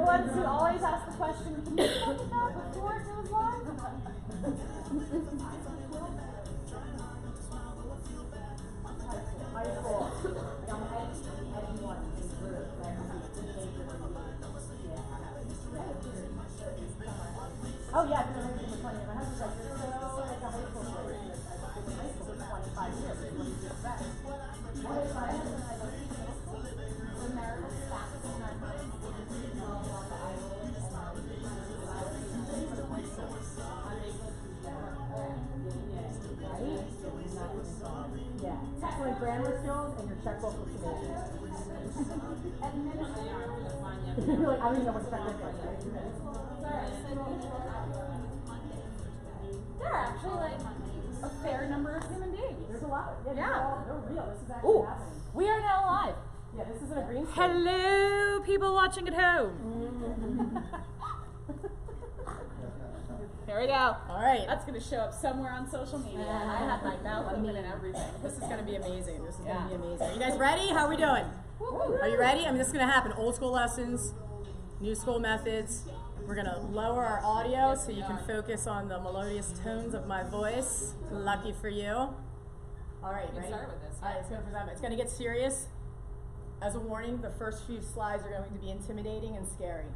ones who always ask the question, can you look at that before it goes live? High school. I'm heading one in group. Oh yeah, I've been married for 20 years. My husband's like, you're so like a high school boy. I've been in high school for 25 years. What do you expect? What is my husband and I go to middle school? We're married as fast as our husbands. Yeah, excellent grammar skills and your checkbook looks amazing. You're like, I don't even know what checkbook is. There are actually like a fair number of human beings. There's a lot. Yeah. They're real. This is actually happening. We are now live. Yeah, this isn't a green screen. Hello, people watching at home. Here we go. All right. That's going to show up somewhere on social media. And I have my mouth open and everything. This is going to be amazing. This is going to be amazing. You guys ready? How are we doing? Are you ready? I mean, this is going to happen. Old school lessons, new school methods. We're going to lower our audio so you can focus on the melodious tones of my voice. Lucky for you. All right, ready? Start with this. All right, it's going to get serious. As a warning, the first few slides are going to be intimidating and scary.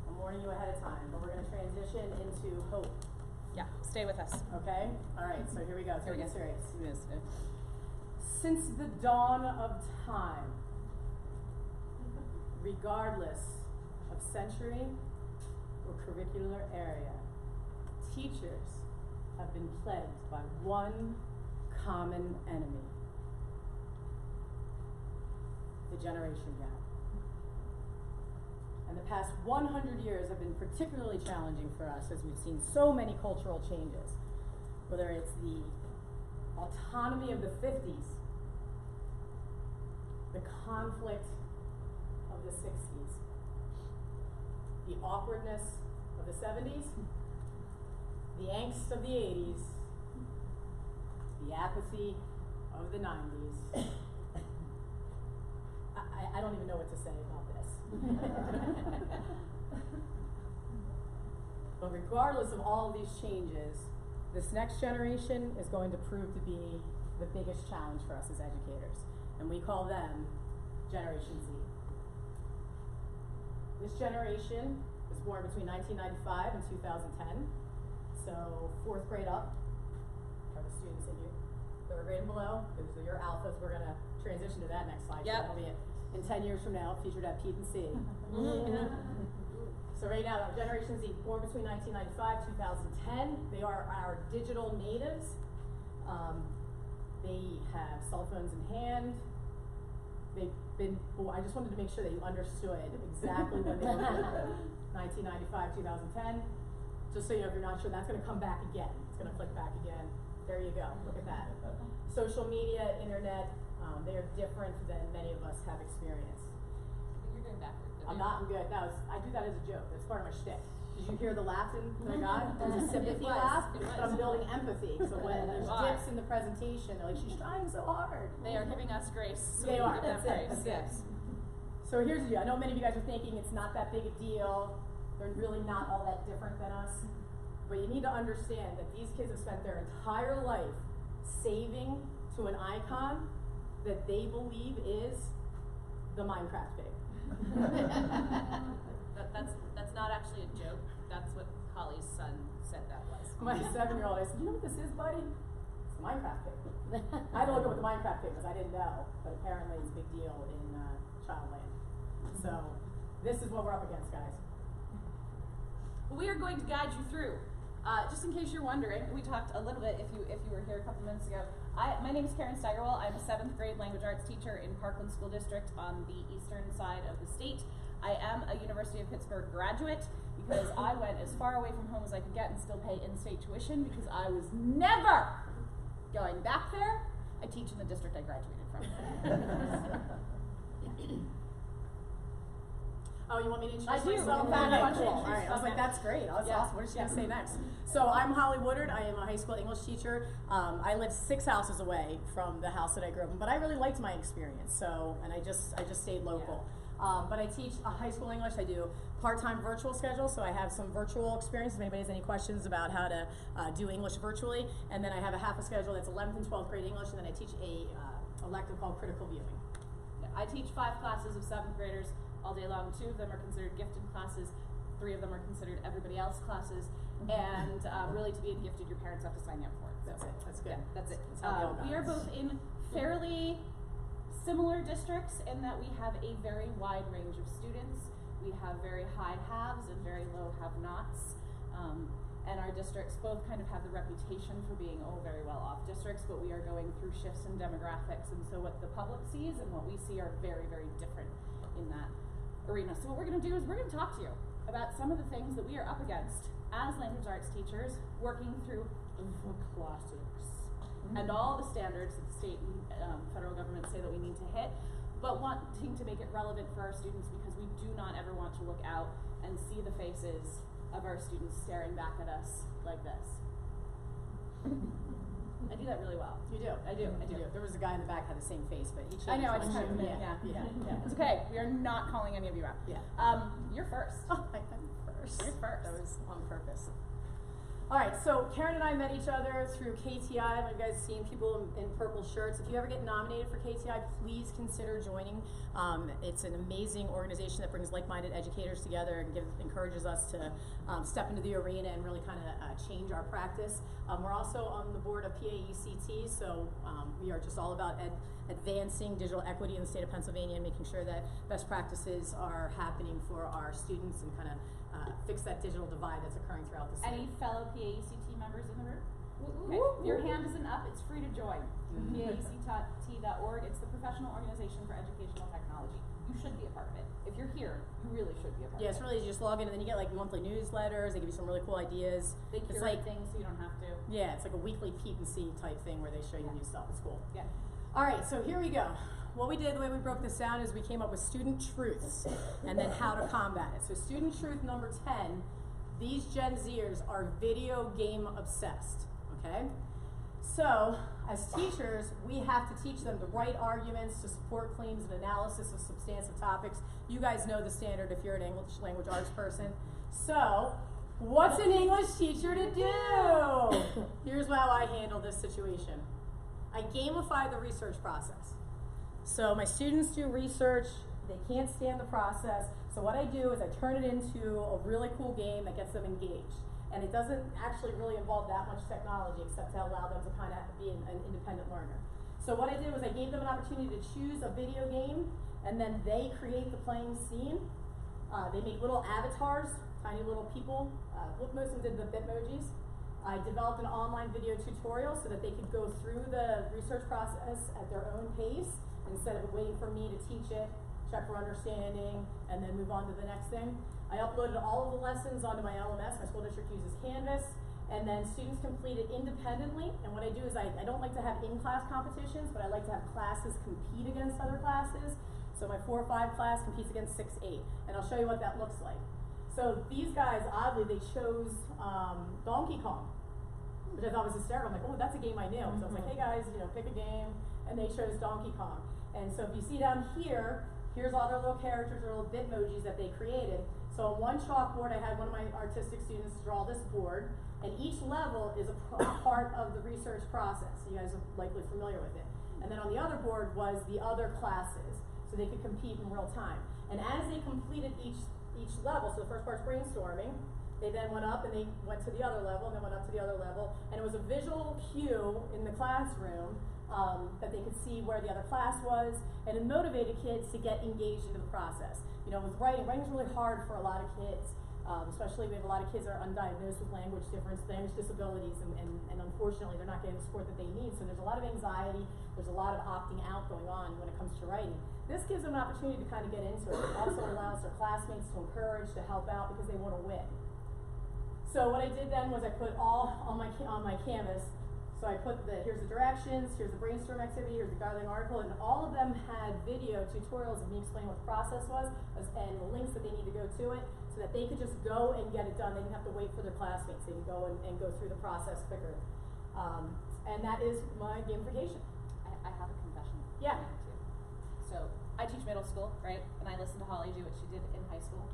I'm warning you ahead of time, but we're going to transition into hope. Yeah, stay with us. Okay? All right, so here we go. It's going to get serious. It is. Since the dawn of time, regardless of century or curricular area, teachers have been plagued by one common enemy: the generation gap. And the past 100 years have been particularly challenging for us as we've seen so many cultural changes, whether it's the autonomy of the 50s, the conflict of the 60s, the awkwardness of the 70s, the angst of the 80s, the apathy of the 90s. I don't even know what to say about this. But regardless of all these changes, this next generation is going to prove to be the biggest challenge for us as educators. And we call them Generation Z. This generation was born between 1995 and 2010. So 4th grade up are the students in you. 3rd grade and below, those are your alphas. We're going to transition to that next slide. Yep. So that'll be it. In 10 years from now, featured at Pete and C. So right now, Generation Z, born between 1995 2010, they are our digital natives. They have cell phones in hand. They've been, I just wanted to make sure that you understood exactly when they were born. 1995 2010. Just so you know, if you're not sure, that's going to come back again. It's going to click back again. There you go. Look at that. Social media, internet, they are different than many of us have experienced. You're going backwards. I'm not good. No, I do that as a joke. That's part of my shtick. Did you hear the laughing that I got? It was a sympathy laugh, but I'm building empathy. So when there's dips in the presentation, they're like, she's trying so hard. They are giving us grace. So They are. That's it. Grace. That's it. So here's the deal. I know many of you guys are thinking it's not that big a deal. They're really not all that different than us. But you need to understand that these kids have spent their entire life saving to an icon that they believe is the Minecraft pig. That's not actually a joke. That's what Holly's son said that was. My 7-year-old, I said, you know what this is, buddy? It's the Minecraft pig. I had to look up what the Minecraft pig was. I didn't know, but apparently it's a big deal in Childland. So this is what we're up against, guys. We are going to guide you through. Just in case you're wondering, we talked a little bit, if you were here a couple minutes ago. My name is Karen Steigerwald. I'm a 7th grade language arts teacher in Parkland School District on the eastern side of the state. I am a University of Pittsburgh graduate because I went as far away from home as I could get and still pay in-state tuition because I was never going back there. I teach in the district I graduated from. Oh, you want me to introduce I do. myself? Okay, Cool. cool. All right. I was like, that's great. That's awesome. What is she going to say next? So I'm Holly Woodard. I am a high school English teacher. I live 6 houses away from the house that I grew up in, but I really liked my experience. So, and I just stayed local. But I teach high school English. I do part-time virtual schedule, so I have some virtual experience if anybody has any questions about how to do English virtually. And then I have a half a schedule that's 11th and 12th grade English, and then I teach a elective called critical viewing. I teach 5 classes of 7th graders all day long. 2 of them are considered gifted classes. 3 of them are considered everybody else classes. And really, to be gifted, your parents have to sign you up for it. So That's it. That's good. Yeah, that's it. That's how we all We are got it. both in fairly similar districts in that we have a very wide range of students. We have very high haves and very low have-nots. And our districts both kind of have the reputation for being very well off districts, but we are going through shifts in demographics, and so what the public sees and what we see are very, very different in that arena. So what we're gonna do is we're gonna talk to you about some of the things that we are up against as language arts teachers working through the classics and all the standards that the state and federal government say that we need to hit, but wanting to make it relevant for our students because we do not ever want to look out and see the faces of our students staring back at us like this. I do that really well. You do. I do. There was a guy in the back had the same face, but he changed. I know, I one just had too. a minute, yeah. It's okay, we are not calling any of you out. Yeah. You're first. Oh, I'm first. You're first. That was on purpose. All right, so Karen and I met each other through KTI. You guys seen people in purple shirts. If you ever get nominated for KTI, please consider joining. It's an amazing organization that brings like-minded educators together and encourages us to step into the arena and really kind of change our practice. We're also on the board of PAECT, so we are just all about advancing digital equity in the state of Pennsylvania and making sure that best practices are happening for our students and kind of fix that digital divide that's occurring throughout the state. Any fellow PAECT members in the room? Okay. Woo, Your woo. hand isn't up, it's free to join. PAECT.org, it's the Professional Organization for Educational Technology. You should be a part of it. If you're here, you really should be a part Yeah, of it's it. really easy. You just log in and then you get like monthly newsletters. They give you some really cool ideas. They It's curate like, things so you don't have to. yeah, it's like a weekly peep and see type thing where they show you new stuff. It's cool. Yeah. All right, so here we go. What we did, the way we broke this down is we came up with student truths and then how to combat it. So student truth number 10, these Gen Zers are video game obsessed, okay? So, as teachers, we have to teach them the right arguments to support claims and analysis of substantive topics. You guys know the standard if you're an English language arts person. So, what's an English teacher to do? Here's how I handle this situation. I gamify the research process. So my students do research, they can't stand the process, so what I do is I turn it into a really cool game that gets them engaged. And it doesn't actually really involve that much technology except to allow them to kind of be an independent learner. So what I did was I gave them an opportunity to choose a video game, and then they create the playing scene. They make little avatars, tiny little people. Most of them did the Bitmojis. I developed an online video tutorial so that they could go through the research process at their own pace instead of waiting for me to teach it, check for understanding, and then move on to the next thing. I uploaded all of the lessons onto my LMS. My school district uses Canvas, and then students complete it independently. And what I do is I don't like to have in-class competitions, but I like to have classes compete against other classes. So my 4 or 5 class competes against 6, 8, and I'll show you what that looks like. So these guys, oddly, they chose Donkey Kong, which I thought was hysterical. I'm like, oh, that's a game I knew. So I was like, hey guys, pick a game, and they chose Donkey Kong. And so if you see down here, here's all their little characters, their little Bitmojis that they created. So on one chalkboard, I had one of my artistic students draw this board, and each level is a part of the research process. You guys are likely familiar with it. And then on the other board was the other classes, so they could compete in real time. And as they completed each level, so the first part's brainstorming, they then went up and they went to the other level and then went up to the other level, and it was a visual cue in the classroom that they could see where the other class was, and it motivated kids to get engaged into the process. With writing's really hard for a lot of kids, especially we have a lot of kids that are undiagnosed with language disabilities, and unfortunately they're not getting the support that they need, so there's a lot of anxiety, there's a lot of opting out going on when it comes to writing. This gives them an opportunity to kind of get into it. It also allows their classmates to encourage, to help out because they want to win. So what I did then was I put all on my canvas. So I put here's the directions, here's the brainstorm activity, here's the guideline article, and all of them had video tutorials of me explaining what the process was and the links that they need to go to it so that they could just go and get it done. They didn't have to wait for their classmates. They could go and go through the process quicker. And that is my gamification. I have a confession. Yeah. to make too. So I teach middle school, right? And I listened to Holly do what she did in high school.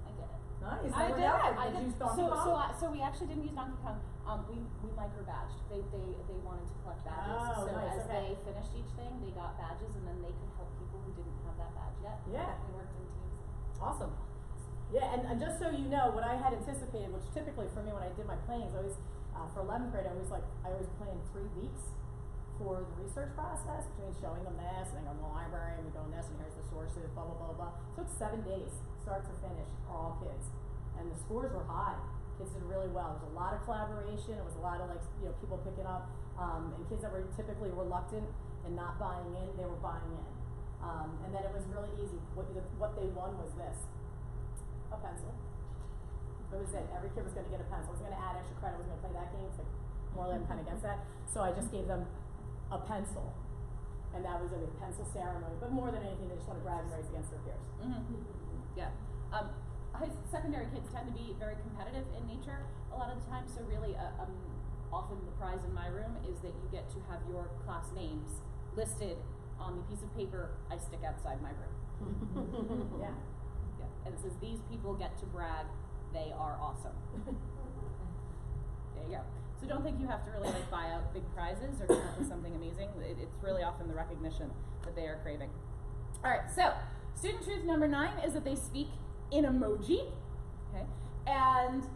I did it. Nice. I did it. I did. Use Donkey Kong? So we actually didn't use Donkey Kong. We micro-badged. They wanted to collect badges. Oh, so nice, as okay. they finished each thing, they got badges, and then they could help people who didn't have that badge yet. Yeah. We worked in teams. Awesome. Yeah, and just so you know, what I had anticipated, which typically for me when I did my planning, is always, for 11th grade, I always planned 3 weeks for the research process, between showing them this, and then going to the library, and we're doing this, and here's the sources, blah, blah, blah, blah. So it's 7 days, start to finish, for all kids. And the scores were high. Kids did really well. There was a lot of collaboration. It was a lot of people picking up, and kids that were typically reluctant and not buying in, they were buying in. And then it was really easy. What they won was this. A pencil. That was it. Every kid was going to get a pencil. I was going to add extra credit. I was going to play that game. It's like more like I'm kind of against that. So I just gave them a pencil, and that was a pencil ceremony. But more than anything, they just want to brag and raise against their peers. Mm-hmm. Yeah. Secondary kids tend to be very competitive in nature a lot of the time. So really, often the prize in my room is that you get to have your class names listed on the piece of paper I stick outside my room. Yeah. Yeah. And it says, these people get to brag, they are awesome. There you go. So don't think you have to really buy out big prizes or come up with something amazing. It's really often the recognition that they are craving. All right, so student truth number 9 is that they speak in emoji, okay? And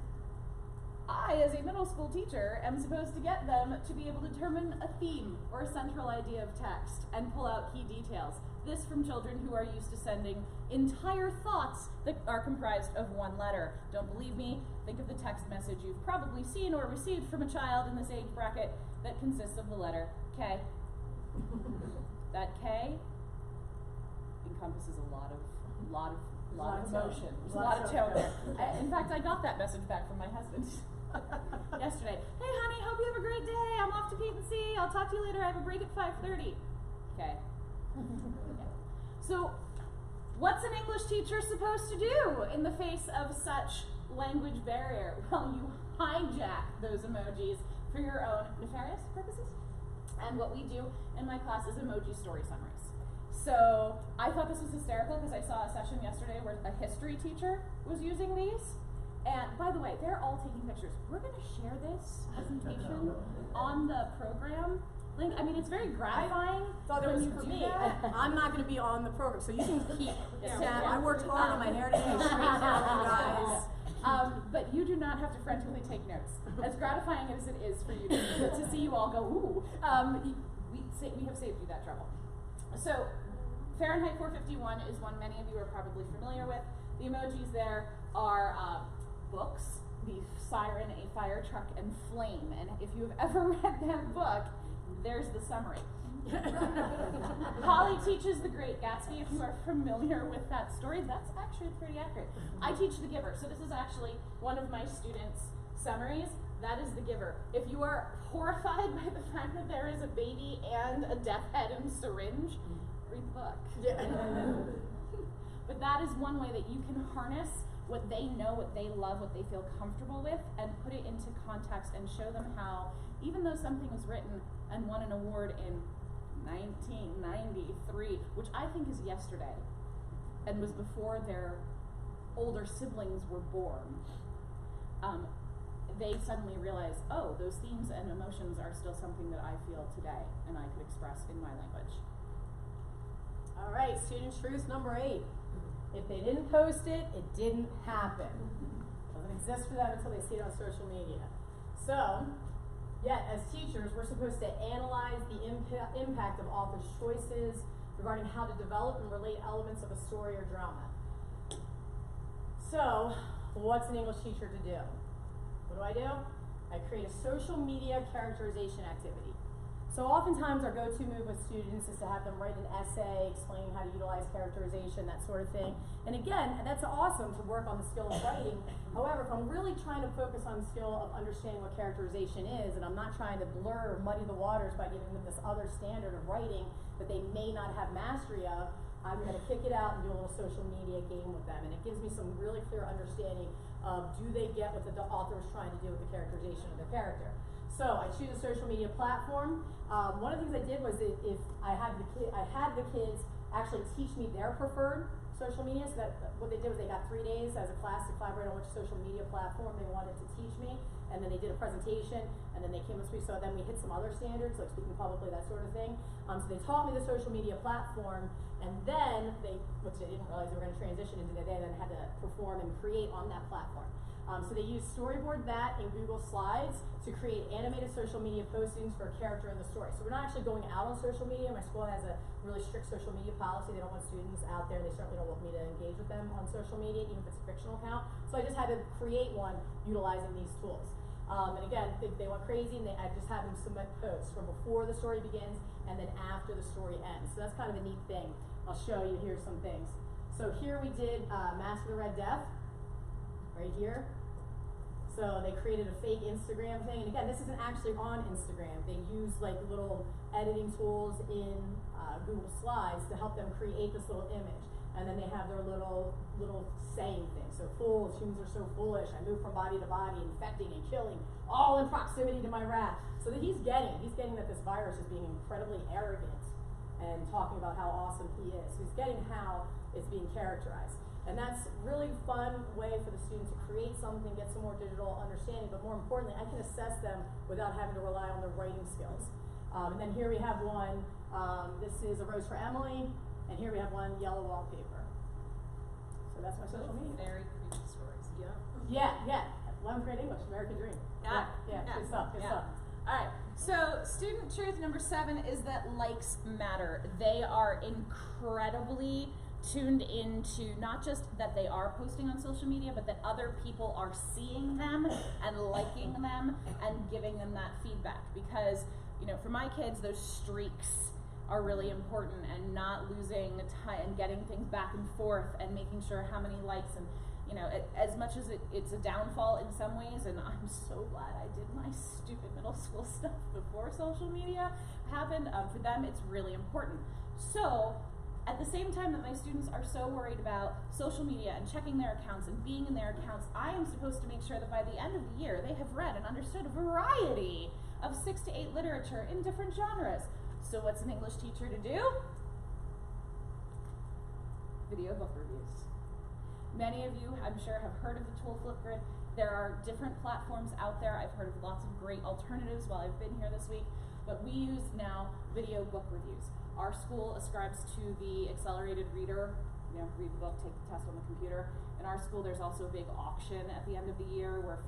I, as a middle school teacher, am supposed to get them to be able to determine a theme or a central idea of text and pull out key details. This from children who are used to sending entire thoughts that are comprised of one letter. Don't believe me? Think of the text message you've probably seen or received from a child in this age bracket that consists of the letter K. That K encompasses a lot of emotion. There's a lot of tone there. In fact, I got that message back from my husband yesterday. Hey honey, hope you have a great day. I'm off to Pete and C. I'll talk to you later. I have a break at 5:30. Okay. So, what's an English teacher supposed to do in the face of such language barrier? Well, you hijack those emojis for your own nefarious purposes. And what we do in my class is emoji story summaries. So I thought this was hysterical because I saw a session yesterday where a history teacher was using these. And by the way, they're all taking pictures. We're going to share this presentation on the program link. I mean, it's very gratifying. Thought it was for me. I'm not going to be on the program, so you can keep. I worked hard on my hair today. Straight down, guys. But you do not have to frantically take notes. As gratifying as it is for you to see you all go, ooh, we have saved you that trouble. So, Fahrenheit 451 is one many of you are probably familiar with. The emojis there are books, the siren, a fire truck, and flame. And if you have ever read that book, there's the summary. Holly teaches The Great Gatsby. If you are familiar with that story, that's actually pretty accurate. I teach The Giver, so this is actually one of my students' summaries. That is The Giver. If you are horrified by the fact that there is a baby and a death head and syringe, read the book. Yeah. But that is one way that you can harness what they know, what they love, what they feel comfortable with, and put it into context and show them how, even though something was written and won an award in 1993, which I think is yesterday, and was before their older siblings were born, they suddenly realize, oh, those themes and emotions are still something that I feel today, and I could express in my language. All right, student truth number 8. If they didn't post it, it didn't happen. Doesn't exist for them until they see it on social media. So, yet as teachers, we're supposed to analyze the impact of authors' choices regarding how to develop and relate elements of a story or drama. So, what's an English teacher to do? What do? I create a social media characterization activity. So oftentimes our go-to move with students is to have them write an essay explaining how to utilize characterization, that sort of thing. And again, that's awesome to work on the skill of writing. However, if I'm really trying to focus on the skill of understanding what characterization is, and I'm not trying to blur or muddy the waters by giving them this other standard of writing that they may not have mastery of, I'm going to kick it out and do a little social media game with them. And it gives me some really clear understanding of, do they get what the author is trying to do with the characterization of their character. So I choose a social media platform. One of the things I did was if I had the kids actually teach me their preferred social media. So that what they did was they got 3 days as a class to collaborate on which social media platform they wanted to teach me, and then they did a presentation, and then they came with me. So then we hit some other standards like speaking publicly, that sort of thing. So they taught me the social media platform, and then which they didn't realize they were going to transition into, they then had to perform and create on that platform. So they used storyboard that in Google Slides to create animated social media postings for a character in the story. So we're not actually going out on social media. My school has a really strict social media policy. They don't want students out there. They certainly don't want me to engage with them on social media, even if it's a fictional account. So I just had to create one utilizing these tools. And again, they went crazy, and I just had them submit posts from before the story begins and then after the story ends. So that's kind of a neat thing. I'll show you here some things. So here we did Mask of the Red Death, right here. So they created a fake Instagram thing, and again, this isn't actually on Instagram. They use like little editing tools in Google Slides to help them create this little image. And then they have their little saying thing. So fools, humans are so foolish. I move from body to body, infecting and killing, all in proximity to my wrath. So that he's getting that this virus is being incredibly arrogant and talking about how awesome he is. He's getting how it's being characterized. And that's really fun way for the student to create something, get some more digital understanding, but more importantly, I can assess them without having to rely on their writing skills. And then here we have one, this is A Rose for Emily, and here we have one, Yellow Wallpaper. So that's my social media. Very creepy stories. Yeah. 11th grade English, American Dream. Yeah, good stuff. Alright, so student truth number 7 is that likes matter. They are incredibly tuned into not just that they are posting on social media, but that other people are seeing them and liking them and giving them that feedback. Because, for my kids, those streaks are really important, and not losing time and getting things back and forth and making sure how many likes, and as much as it's a downfall in some ways, and I'm so glad I did my stupid middle school stuff before social media happened, for them it's really important. So at the same time that my students are so worried about social media and checking their accounts and being in their accounts, I am supposed to make sure that by the end of the year they have read and understood a variety of 6 to 8 literature in different genres. So what's an English teacher to do? Video book reviews. Many of you, I'm sure, have heard of the tool Flipgrid. There are different platforms out there. I've heard of lots of great alternatives while I've been here this week, but we use now video book reviews. Our school ascribes to the accelerated reader, read the book, take the test on the computer. In our school, there's also a big auction at the end of the year where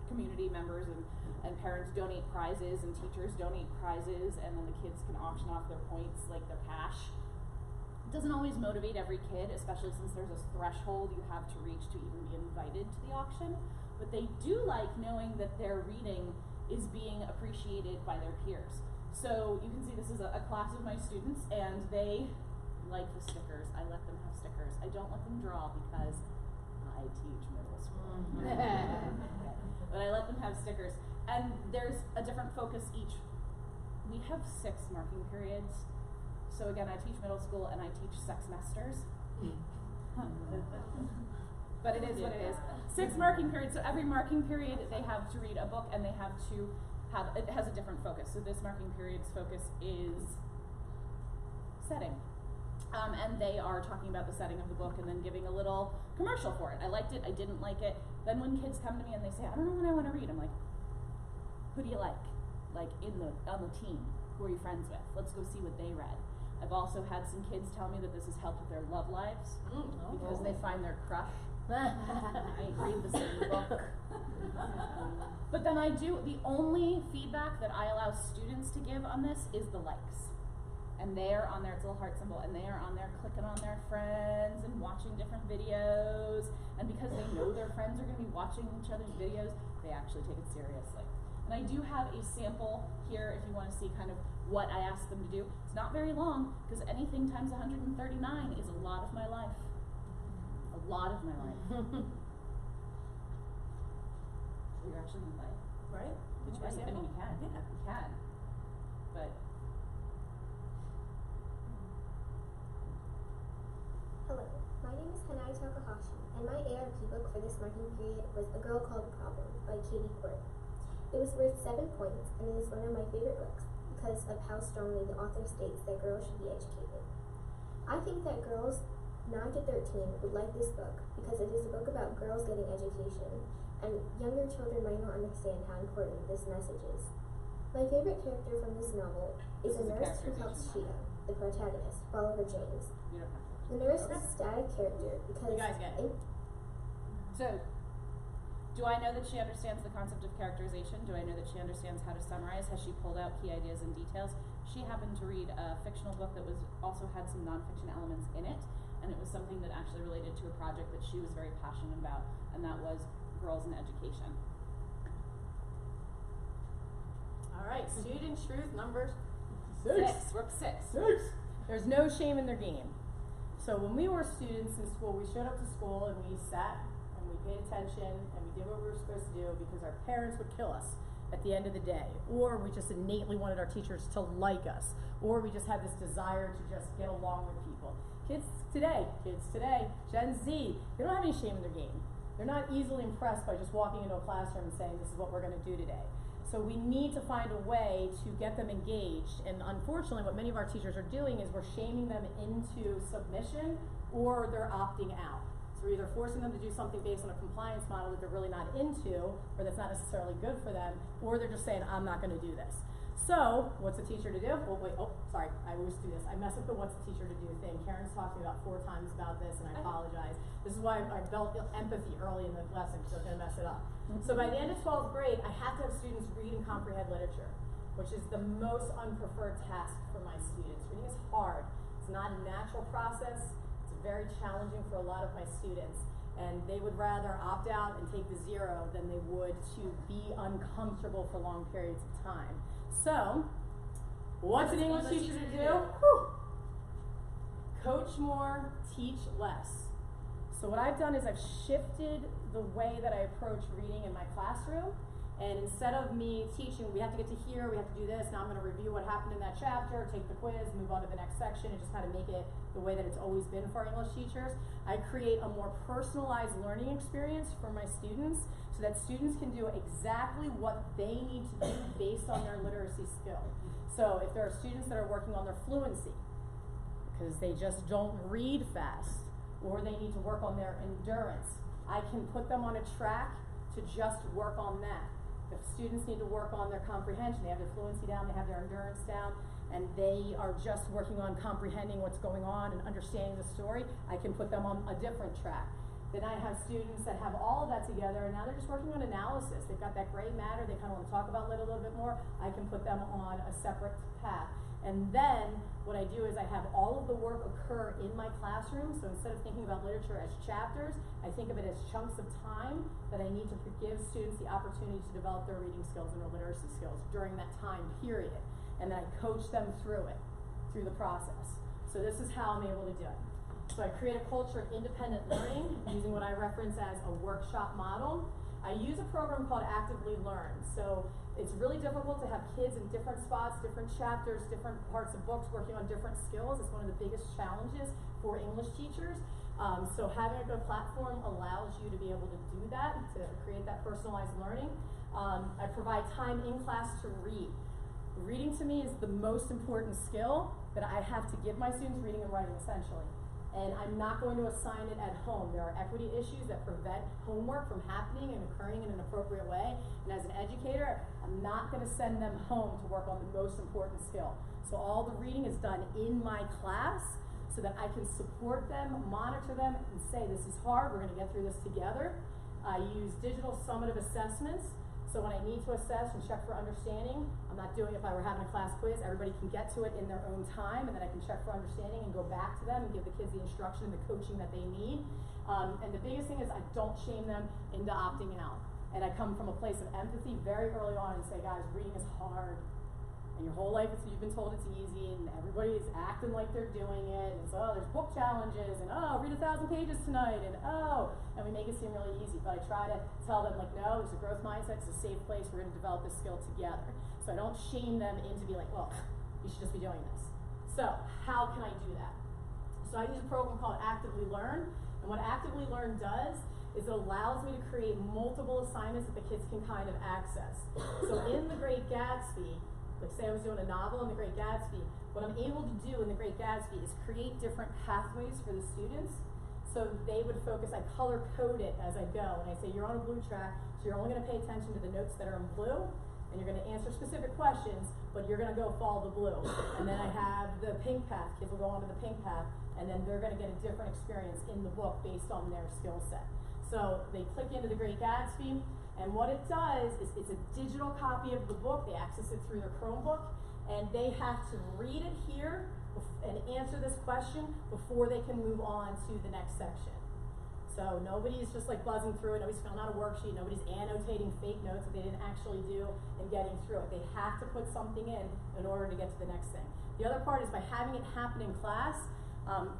community members and parents donate prizes and teachers donate prizes, and then the kids can auction off their points, like their cash. It doesn't always motivate every kid, especially since there's a threshold you have to reach to even be invited to the auction, but they do like knowing that their reading is being appreciated by their peers. So you can see this is a class of my students, and they like the stickers. I let them have stickers. I don't let them draw because I teach middle school. But I let them have stickers. And there's a different focus each. We have 6 marking periods. So again, I teach middle school and I teach sexmesters. But it is what it is. 6 marking periods. So every marking period they have to read a book, and they have to it has a different focus. So this marking period's focus is setting. And they are talking about the setting of the book and then giving a little commercial for it. I liked it, I didn't like it. Then when kids come to me and they say, I don't know what I want to read, I'm like, who do you like? Like on the team, who are you friends with? Let's go see what they read. I've also had some kids tell me that this has helped with their love lives because they find their crush. I read the same book. But then the only feedback that I allow students to give on this is the likes. And they are on there, it's a little heart symbol, and they are on there clicking on their friends and watching different videos. And because they know their friends are going to be watching each other's videos, they actually take it seriously. And I do have a sample here if you want to see kind of what I asked them to do. It's not very long, because anything times 139 is a lot of my life. A lot of my life. You're actually going to play, right? Did you guys? I mean, you can. Yeah, you can. But hello, my name is Hanai Takahashi, and my ARP book for this marking period was A Girl Called a Problem by Katie Court. It was worth 7 points, and it is one of my favorite books because of how strongly the author states that girls should be educated. I think that girls 9 to 13 would like this book because it is a book about girls getting education, and younger children might not understand how important this message is. My favorite character from this novel is a nurse who helps Shia, the protagonist, follow her dreams. You don't have to. The nurse is a static character because You guys get it. So, do I know that she understands the concept of characterization? Do I know that she understands how to summarize? Has she pulled out key ideas and details? She happened to read a fictional book that was also had some nonfiction elements in it, and it was something that actually related to a project that she was very passionate about, and that was girls in education. All right, student truth number 6. We're up to 6. There's no shame in their game. So when we were students in school, we showed up to school and we sat and we paid attention and we did what we were supposed to do because our parents would kill us at the end of the day, or we just innately wanted our teachers to like us, or we just had this desire to just get along with people. Kids today, Gen Z, they don't have any shame in their game. They're not easily impressed by just walking into a classroom and saying, this is what we're going to do today. So we need to find a way to get them engaged, and unfortunately what many of our teachers are doing is we're shaming them into submission, or they're opting out. So we're either forcing them to do something based on a compliance model that they're really not into, or that's not necessarily good for them, or they're just saying, I'm not going to do this. So, what's a teacher to do? Well, wait, oh, sorry, I always do this. I mess up the what's a teacher to do thing. Karen's talked to me about 4 times about this, and I apologize. This is why I built empathy early in the lesson, because I was going to mess it up. So by the end of 12th grade, I have to have students read and comprehend literature, which is the most unpreferred task for my students. Reading is hard. It's not a natural process. It's very challenging for a lot of my students. And they would rather opt out and take the 0 than they would to be uncomfortable for long periods of time. So, what's an English teacher to do? Whew. Coach more, teach less. So what I've done is I've shifted the way that I approach reading in my classroom. And instead of me teaching, we have to get to here, we have to do this, now I'm going to review what happened in that chapter, take the quiz, move on to the next section, and just kind of make it the way that it's always been for our English teachers. I create a more personalized learning experience for my students so that students can do exactly what they need to do based on their literacy skill. So if there are students that are working on their fluency, because they just don't read fast, or they need to work on their endurance, I can put them on a track to just work on that. If students need to work on their comprehension, they have their fluency down, they have their endurance down, and they are just working on comprehending what's going on and understanding the story, I can put them on a different track. Then I have students that have all of that together, and now they're just working on analysis. They've got that gray matter, they kind of want to talk about it a little bit more. I can put them on a separate path. And then what I do is I have all of the work occur in my classroom. So instead of thinking about literature as chapters, I think of it as chunks of time that I need to give students the opportunity to develop their reading skills and their literacy skills during that time period. And then I coach them through it, through the process. So this is how I'm able to do it. So I create a culture of independent learning using what I reference as a workshop model. I use a program called Actively Learn. So it's really difficult to have kids in different spots, different chapters, different parts of books working on different skills. It's one of the biggest challenges for English teachers. So having a good platform allows you to be able to do that, to create that personalized learning. I provide time in class to read. Reading to me is the most important skill that I have to give my students, reading and writing essentially. And I'm not going to assign it at home. There are equity issues that prevent homework from happening and occurring in an appropriate way. And as an educator, I'm not going to send them home to work on the most important skill. So all the reading is done in my class so that I can support them, monitor them, and say, this is hard, we're going to get through this together. I use digital summative assessments. So when I need to assess and check for understanding, I'm not doing it if I were having a class quiz. Everybody can get to it in their own time, and then I can check for understanding and go back to them and give the kids the instruction and the coaching that they need. And the biggest thing is I don't shame them into opting out. And I come from a place of empathy very early on and say, guys, reading is hard. And your whole life you've been told it's easy, and everybody's acting like they're doing it, and so, oh, there's book challenges, and oh, read 1,000 pages tonight, and oh, and we make it seem really easy. But I try to tell them, like, no, it's a growth mindset, it's a safe place, we're going to develop this skill together. So I don't shame them into being like, well, you should just be doing this. So how can I do that? So I use a program called Actively Learn, and And what Actively Learn does is it allows me to create multiple assignments that the kids can kind of access. So in The Great Gatsby, like say I was doing a novel in The Great Gatsby, what I'm able to do in The Great Gatsby is create different pathways for the students. So they would focus, I color code it as I go, and I say you're on a blue track, so you're only gonna pay attention to the notes that are in blue, and you're gonna answer specific questions, but you're gonna go follow the blue. And then I have the pink path, kids will go on to the pink path, and then they're gonna get a different experience in the book based on their skill set. So they click into The Great Gatsby, and what it does is it's a digital copy of the book. They access it through their Chromebook, and they have to read it here and answer this question before they can move on to the next section. So nobody's just like buzzing through it, nobody's filling out a worksheet, nobody's annotating fake notes that they didn't actually do and getting through it. They have to put something in order to get to the next thing. The other part is by having it happen in class,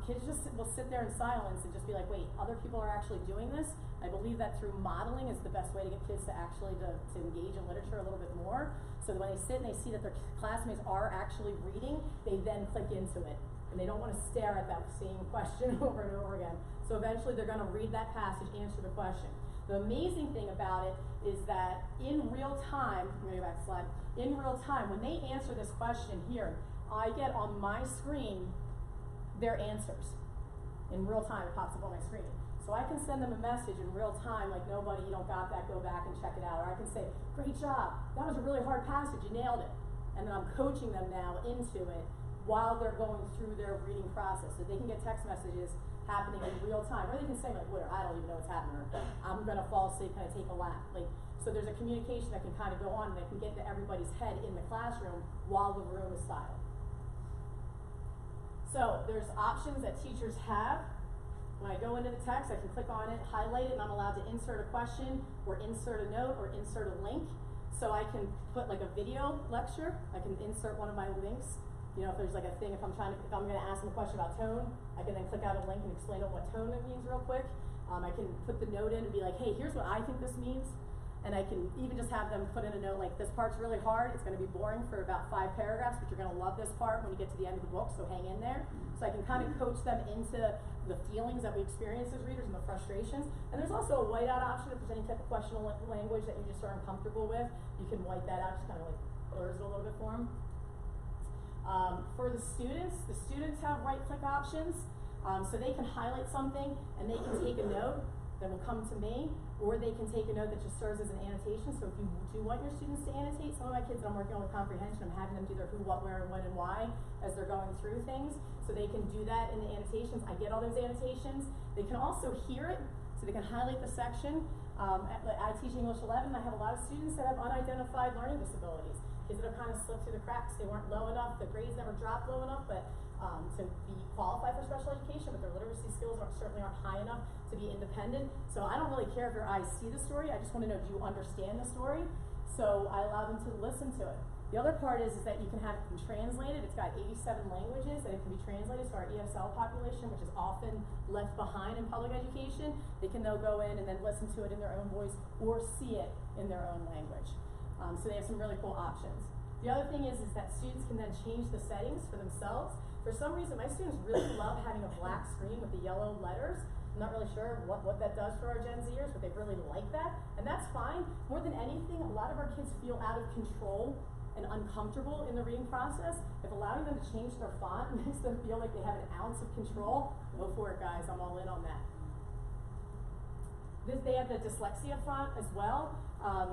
kids just will sit there in silence and just be like, wait, other people are actually doing this? I believe that through modeling is the best way to get kids to actually to engage in literature a little bit more. So that when they sit and they see that their classmates are actually reading, they then click into it. And they don't want to stare at that same question over and over again. So eventually they're going to read that passage, answer the question. The amazing thing about it is that in real time, I'm going to go back a slide, in real time, when they answer this question here, I get on my screen their answers. In real time, it pops up on my screen. So I can send them a message in real time, like, nobody, you don't got that, go back and check it out. Or I can say, great job, that was a really hard passage, you nailed it. And then I'm coaching them now into it while they're going through their reading process. So they can get text messages happening in real time. Or they can say, like, whatever, I don't even know what's happening, or I'm gonna fall asleep, kind of take a lap. Like, so there's a communication that can kind of go on and that can get into everybody's head in the classroom while the room is silent. So there's options that teachers have. When I go into the text, I can click on it, highlight it, and I'm allowed to insert a question, or insert a note, or insert a link. So I can put like a video lecture, I can insert one of my links. You know, if there's like a thing, if I'm gonna ask them a question about tone, I can then click out a link and explain what tone it means real quick. I can put the note in and be like, hey, here's what I think this means. And I can even just have them put in a note like, this part's really hard, it's gonna be boring for about 5 paragraphs, but you're gonna love this part when you get to the end of the book, so hang in there. So I can kind of coach them into the feelings that we experience as readers and the frustrations. And there's also a whiteout option if there's any type of questionable language that you just are uncomfortable with. You can white that out, just kind of like blurs it a little bit for them. For the students have right-click options. So they can highlight something and they can take a note that will come to me, or they can take a note that just serves as an annotation. So if you do want your students to annotate, some of my kids that I'm working on with comprehension, I'm having them do their who, what, where, when, and why as they're going through things. So they can do that in the annotations. I get all those annotations. They can also hear it, so they can highlight the section. I teach English 11, and I have a lot of students that have unidentified learning disabilities. Kids that have kind of slipped through the cracks. They weren't low enough, the grades never dropped low enough, but to be qualified for special education, but their literacy skills certainly aren't high enough to be independent. So I don't really care if their eyes see the story, I just want to know, do you understand the story? So I allow them to listen to it. The other part is that you can have it translated. It's got 87 languages that it can be translated, so our ESL population, which is often left behind in public education, they can now go in and then listen to it in their own voice or see it in their own language. So they have some really cool options. The other thing is that students can then change the settings for themselves. For some reason, my students really love having a black screen with the yellow letters. I'm not really sure what that does for our Gen Zers, but they really like that, and that's fine. More than anything, a lot of our kids feel out of control and uncomfortable in the reading process. If allowing them to change their font makes them feel like they have an ounce of control, go for it, guys. I'm all in on that. They have the dyslexia font as well,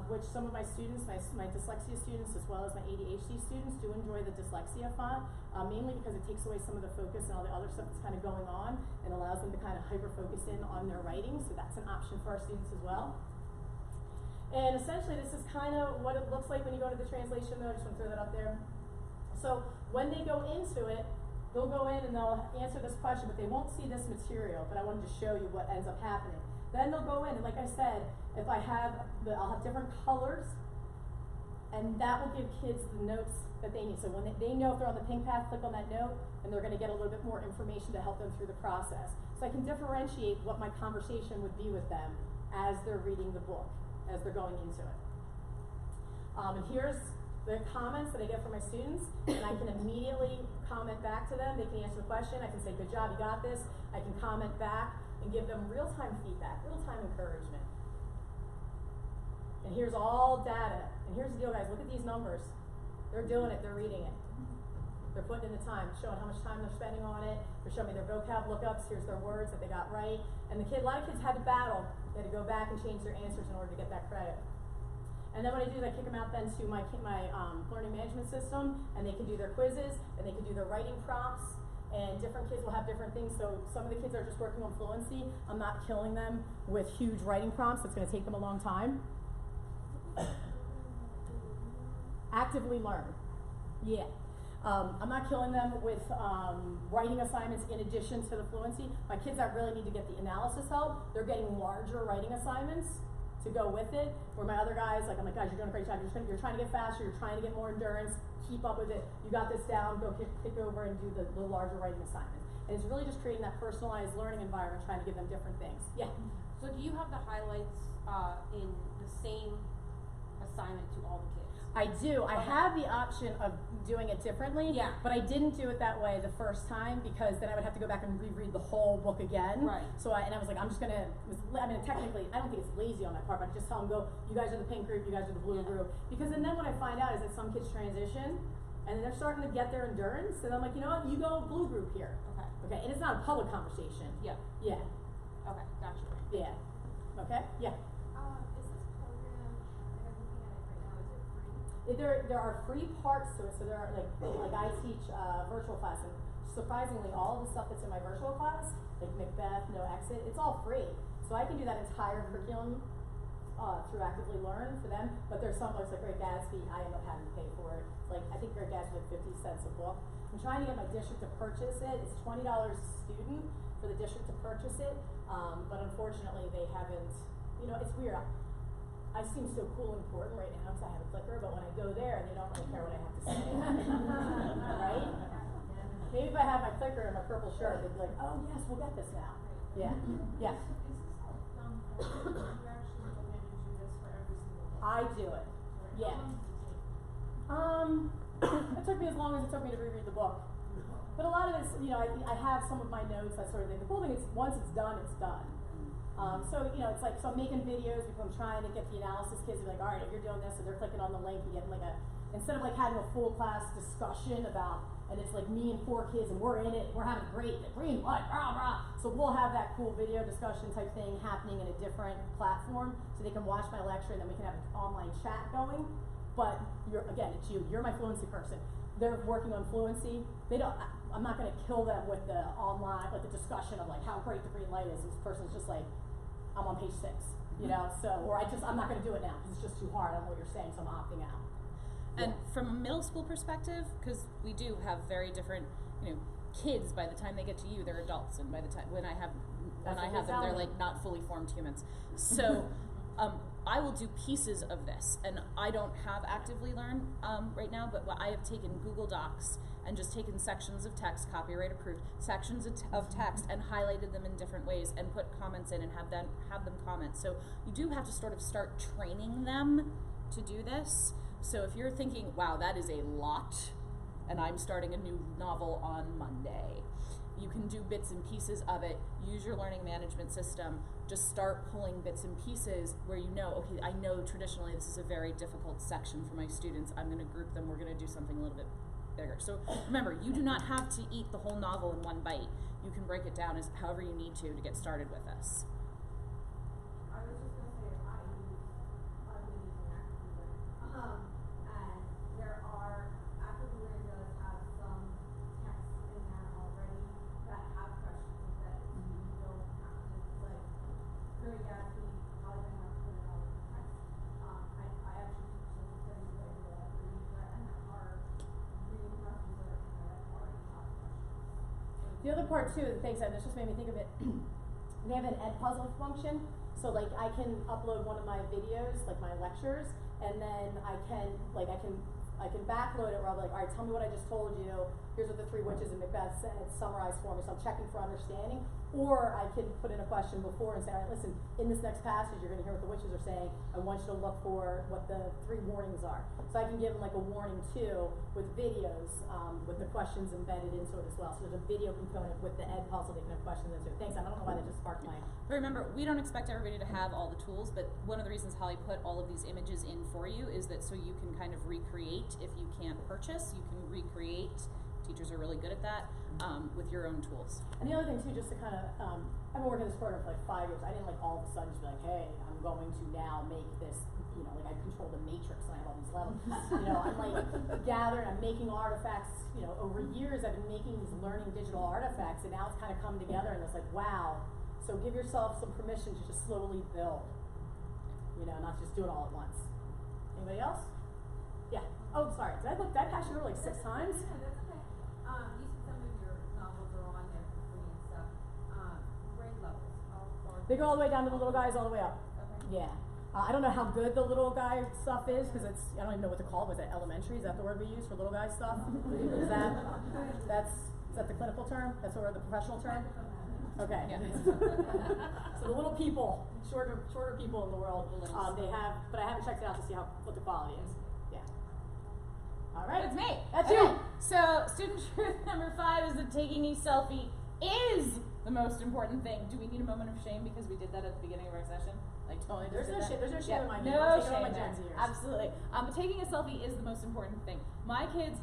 which some of my students, my dyslexia students as well as my ADHD students do enjoy the dyslexia font, mainly because it takes away some of the focus and all the other stuff that's kind of going on and allows them to kind of hyper-focus in on their writing, so that's an option for our students as well. And essentially this is kind of what it looks like when you go to the translation mode. I just want to throw that up there. So when they go into it, they'll go in and they'll answer this question, but they won't see this material, but I wanted to show you what ends up happening. Then they'll go in, and like I said, if I'll have different colors, and that will give kids the notes that they need. So when they know if they're on the pink path, click on that note, and they're gonna get a little bit more information to help them through the process. So I can differentiate what my conversation would be with them as they're reading the book, as they're going into it. And here's the comments that I get from my students, and I can immediately comment back to them. They can answer the question. I can say, good job, you got this. I can comment back. and give them real-time feedback, real-time encouragement. And here's all data. And here's the deal, guys. Look at these numbers. They're doing it. They're reading it. They're putting in the time, showing how much time they're spending on it. They're showing me their vocab lookups. Here's their words that they got right. And a lot of kids had to battle. They had to go back and change their answers in order to get that credit. And then what I do is I kick them out then to my learning management system, and they can do their quizzes, and they can do their writing prompts. And different kids will have different things. So some of the kids are just working on fluency. I'm not killing them with huge writing prompts. It's going to take them a long time. Actively learn. Yeah. I'm not killing them with writing assignments in addition to the fluency. My kids that really need to get the analysis help, they're getting larger writing assignments to go with it. Where my other guys, like I'm like, guys, you're doing a great job. You're trying to get faster. You're trying to get more endurance. Keep up with it. You got this down. Go kick over and do the larger writing assignments. And it's really just creating that personalized learning environment, trying to give them different things. Yeah. So do you have the highlights in the same assignment to all the kids? I do. I have the option of doing it differently. Yeah. But I didn't do it that way the first time because then I would have to go back and reread the whole book again. Right. So I was like, I'm just gonna. I mean, technically, I don't think it's lazy on my part, but I just tell them, go. You guys are the pink group. You guys are the blue group. Because and then what I find out is that some kids transition, and they're starting to get their endurance, and I'm like, you know what? You go blue group here. Okay. Okay. And it's not a public conversation. Yeah. Yeah. Okay, gotcha. Yeah. Okay. Yeah. Is this program, like I'm looking at it right now, is it free? There are free parts to it, so there are like I teach virtual class, and surprisingly all the stuff that's in my virtual class, like Macbeth, No Exit, it's all free. So I can do that entire curriculum through Actively Learn for them, but there's some like Great Gatsby, I end up having to pay for it. Like I think Great Gatsby like 50 cents a book. I'm trying to get my district to purchase it. It's $20 a student for the district to purchase it, but unfortunately they haven't, you know, it's weird. I seem so cool and important right now because I have a clicker, but when I go there, they don't really care what I have to say. Right? Maybe if I had my clicker and my purple shirt, they'd be like, oh yes, we'll get this now. Yeah. Yeah. Is this all done for you? You actually go in and do this for every single day? I do it. Yeah. It took me as long as it took me to reread the book. But a lot of it's, you know, I have some of my notes, that sort of thing. The cool thing is once it's done, it's done. So, you know, it's like, so I'm making videos because I'm trying to get the analysis kids to be like, all right, if you're doing this, and they're clicking on the link, you get like instead of like having a full class discussion about, and it's like me and 4 kids and we're in it, we're having great, the green light, rah, rah. So we'll have that cool video discussion type thing happening in a different platform so they can watch my lecture and then we can have an online chat going. But again, it's you're my fluency person. They're working on fluency. I'm not gonna kill them with the online, like the discussion of like how great the green light is. This person's just like, I'm on page 6, you know, so, or I'm not gonna do it now because it's just too hard. I don't know what you're saying, so I'm opting out. And from a middle school perspective, because we do have very different, you know, kids, by the time they get to you, they're adults, and by the time, when I have them, they're like not fully formed humans. So, I will do pieces of this, and I don't have Actively Learn right now, but I have taken Google Docs and just taken sections of text, copyright approved, sections of text, and highlighted them in different ways, and put comments in and have them comment. So you do have to sort of start training them to do this. So if you're thinking, wow, that is a lot, and I'm starting a new novel on Monday, you can do bits and pieces of it. Use your learning management system. Just start pulling bits and pieces where you know, okay, I know traditionally this is a very difficult section for my students. I'm going to group them. We're going to do something a little bit bigger. So remember, you do not have to eat the whole novel in one bite. You can break it down as however you need to get started with this. I was just gonna say, I've been using Actively Learn. And there are, Actively Learn does have some texts in there already that have questions that you don't have to, like, very Gatsby, probably gonna have to put in all the text. I actually teach some studies that do that reading that, and there are reading questions that are in there that already have questions. The other part too, thanks Ed, this just made me think of it. They have an ed puzzle function, so like I can upload one of my videos, like my lectures, and then I can I can backload it where I'll be like, all right, tell me what I just told you. Here's what the three witches in Macbeth said, summarized for me. So I'm checking for understanding. Or I can put in a question before and say, all right, listen, in this next passage, you're going to hear what the witches are saying. I want you to look for what the three warnings are. So I can give them like a warning too with videos, with the questions embedded into it as well. So there's a video component with the Ed puzzle that you can have questions into. Thanks, Em. I don't know why that just sparked my. But remember, we don't expect everybody to have all the tools, but one of the reasons Holly put all of these images in for you is that so you can kind of recreate. If you can't purchase, you can recreate. Teachers are really good at that with your own tools. And the other thing too, just to kind of, I've been working in this program for like 5 years. I didn't like all of a sudden just be like, hey, I'm going to now make this, you know, like I control the matrix and I have all these levels. You know, I'm like gathering, I'm making artifacts, you know, over years I've been making these learning digital artifacts and now it's kind of come together and it's like, wow. So give yourself some permission to just slowly build, you know, not just do it all at once. Anybody else? Yeah. Oh, sorry. Did I pass you over like 6 times? Yeah, that's okay. You said some of your novels are on there for free and stuff. Grade levels. They go all the way down to the little guys, all the way up. Okay. Yeah. I don't know how good the little guy stuff is because it's, I don't even know what to call it. Was it elementary? Is that the word we use for little guy stuff? Is that the clinical term? That's the professional term? Okay. Yeah. So the little people, shorter people in the world, they have, but I haven't checked it out to see what the quality is. Yeah. All right. That's me. That's okay. you. So student truth number 5 is that taking a selfie is the most important thing. Do we need a moment of shame because we did that at the beginning of our session? Like totally. There's no shame. There's no shame in my name. No I'm taking all shame my there. Gen Zers. Absolutely. But taking a selfie is the most important thing. My kids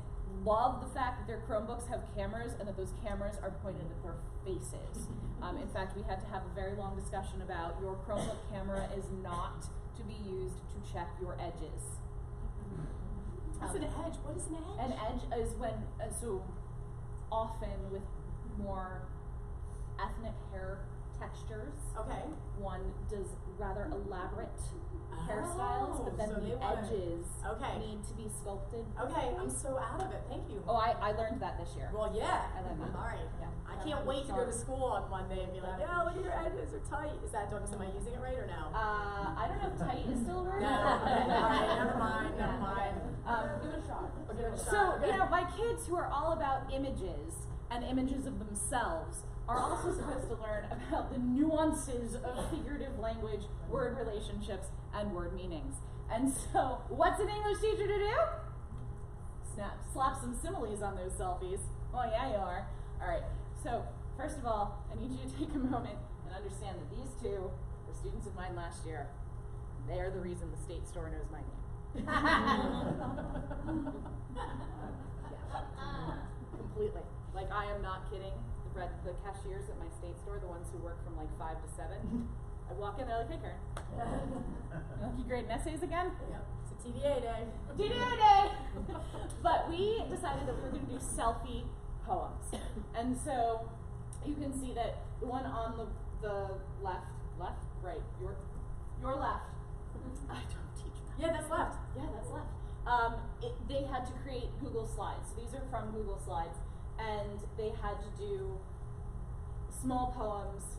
love the fact that their Chromebooks have cameras and that those cameras are pointed at their faces. In fact, we had to have a very long discussion about your Chromebook camera is not to be used to check your edges. What's an edge? What is an edge? An edge is when, so often with more ethnic hair textures, Okay. one does rather elaborate hairstyles, but then so the they wanna- edges Okay. need to be sculpted. Okay, I'm so out of it. Thank you. Oh, I learned that this year. Well, yeah. I learned that. All right. Yeah. I can't wait to go to school on Monday and be like, yeah, look at your edges, they're tight. Is that, am I using it right or no? I don't know if tight is still a word. No. All right, never mind. Give it a shot. We'll give it a shot. So, Okay. you know, my kids who are all about images and images of themselves are also supposed to learn about the nuances of figurative language, word relationships, and word meanings. And so, what's an English teacher to do? Slap some similes on those selfies. Oh yeah, you are. All right. So, first of all, I need you to take a moment and understand that these two were students of mine last year. They are the reason the state store knows my name. Yeah. Completely. Like, I am not kidding. The cashiers at my state store, the ones who work from like 5 to 7, I walk in, they're like, hey Karen, like, you grading essays again? Yep. It's a TDA day. TDA day! But we decided that we were going to do selfie poems. And so you can see that the one on the left, right, your left. I don't teach math. Yeah, that's left. Yeah, that's left. They had to create Google Slides. These are from Google Slides. And they had to do small poems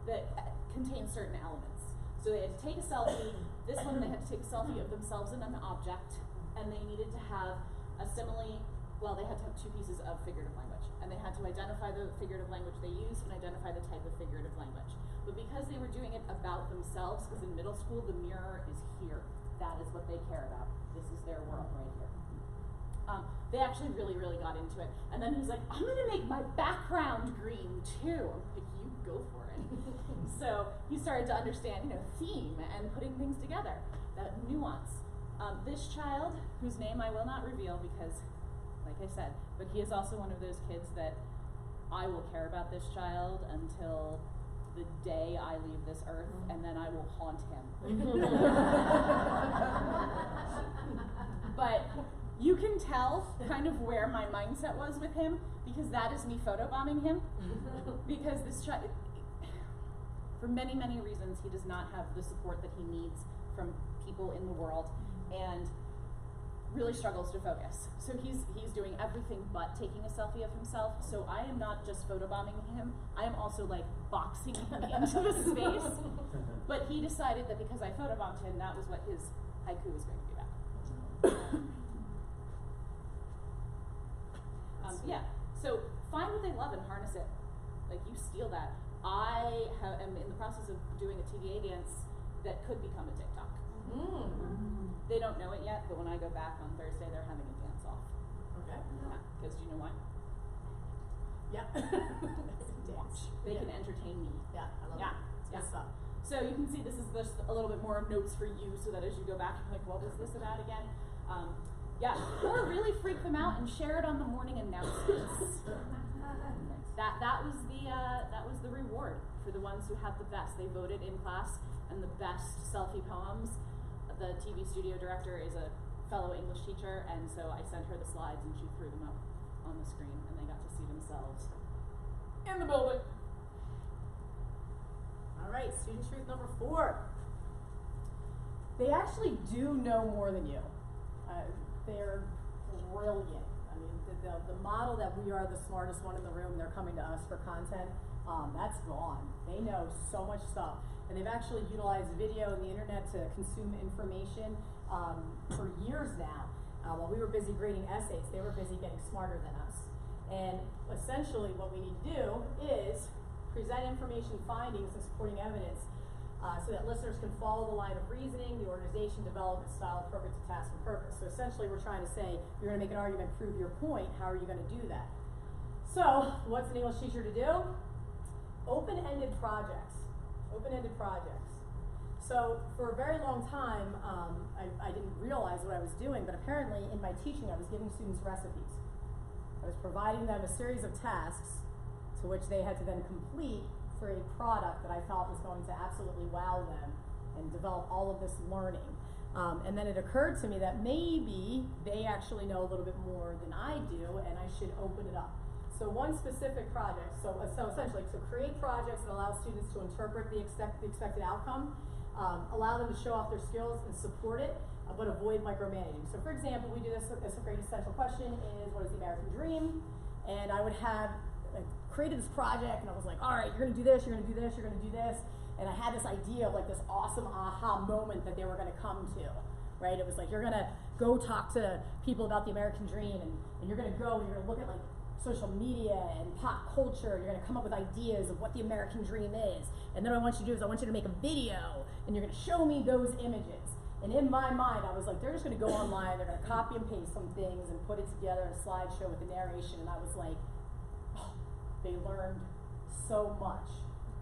that contain certain elements. So they had to take a selfie. This one, they had to take a selfie of themselves and an object. And they needed to have a simile. Well, they had to have 2 pieces of figurative language. And they had to identify the figurative language they used and identify the type of figurative language. But because they were doing it about themselves, because in middle school, the mirror is here. That is what they care about. This is their world right here. They actually really, really got into it. And then he was like, I'm going to make my background green too. I'm like, you go for it. So he started to understand, you know, theme and putting things together, that nuance. This child, whose name I will not reveal because, like I said, but he is also one of those kids that I will care about this child until the day I leave this earth, and then I will haunt him. But you can tell kind of where my mindset was with him, because that is me photobombing him. Because this child, for many, many reasons, he does not have the support that he needs from people in the world, and really struggles to focus. So he's doing everything but taking a selfie of himself. So I am not just photobombing him, I am also like boxing him into the space. But he decided that because I photobombed him, that was what his haiku was going to be about. Yeah. So find what they love and harness it. Like, you steal that. I am in the process of doing a TVA dance that could become a TikTok. They don't know it yet, but when I go back on Thursday, they're having a dance off. Okay. Yeah, because you know why? Yeah. Watch. They can entertain me. Yeah, I love Yeah. it. It's Yeah. good stuff. So you can see this is just a little bit more notes for you, so that as you go back, you're like, what was this about again? Yeah, or really freak them out and share it on the morning announcements. That was the reward for the ones who had the best. They voted in class, and the best selfie poems. The TV studio director is a fellow English teacher, and so I sent her the slides, and she threw them up on the screen, and they got to see themselves in the building. All right, student truth number 4. They actually do know more than you. They're brilliant. I mean, the model that we are the smartest one in the room, they're coming to us for content, that's gone. They know so much stuff. And they've actually utilized video and the internet to consume information for years now. While we were busy grading essays, they were busy getting smarter than us. And essentially what we need to do is present information findings and supporting evidence so that listeners can follow the line of reasoning, the organization, development style appropriate to task and purpose. So essentially we're trying to say, you're going to make an argument, prove your point, how are you going to do that? So what's an English teacher to do? Open-ended projects. Open-ended projects. So for a very long time, I didn't realize what I was doing, but apparently in my teaching I was giving students recipes. I was providing them a series of tasks to which they had to then complete for a product that I thought was going to absolutely wow them and develop all of this learning. And then it occurred to me that maybe they actually know a little bit more than I do, and I should open it up. So one specific project, so essentially to create projects that allow students to interpret the expected outcome, allow them to show off their skills and support it, but avoid micromanaging. So for example, we do this great essential question is, what is the American dream? And I would have created this project, and I was like, all right, you're gonna do this, you're gonna do this, you're gonna do this. And I had this idea of like this awesome aha moment that they were gonna come to, right? It was like, you're gonna go talk to people about the American dream, and you're gonna go and you're gonna look at like social media and pop culture, you're gonna come up with ideas of what the American dream is. And then what I want you to do is I want you to make a video, and you're gonna show me those images. And in my mind, I was like, they're just gonna go online, they're gonna copy and paste some things and put it together in a slideshow with the narration, and I was like, oh, they learned so much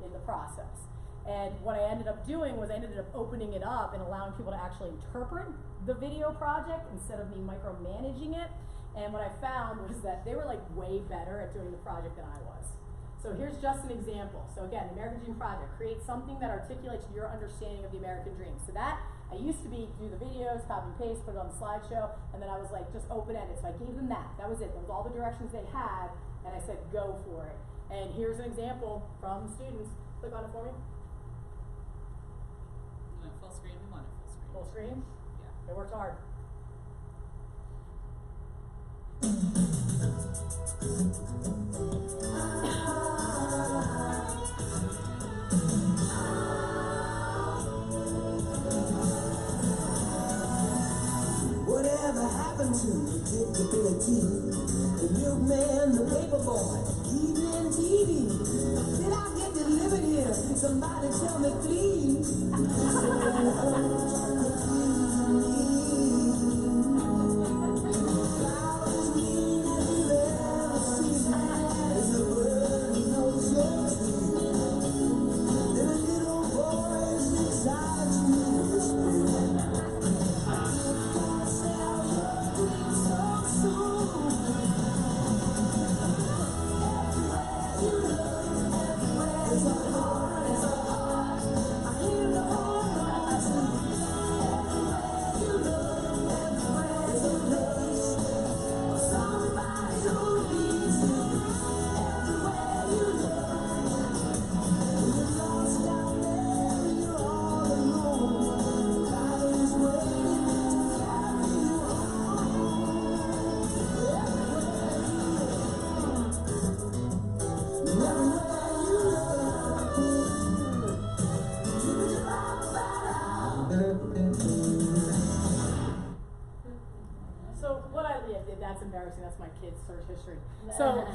in the process. And what I ended up doing was I ended up opening it up and allowing people to actually interpret the video project instead of me micromanaging it. And what I found was that they were like way better at doing the project than I was. So here's just an example. So again, the American Dream Project, create something that articulates your understanding of the American dream. So that, I used to do the videos, copy and paste, put it on the slideshow, and then I was like, just open-ended. So I gave them that. That was it. That was all the directions they had, and I said, go for it. And here's an example from students. Click on it for me. You want full screen? We want it full screen. Full screen? Yeah. They worked hard. Whatever happened to predictability? The milkman, the paper boy, evening TV. Did I get delivered here? Somebody tell me please. English history. So,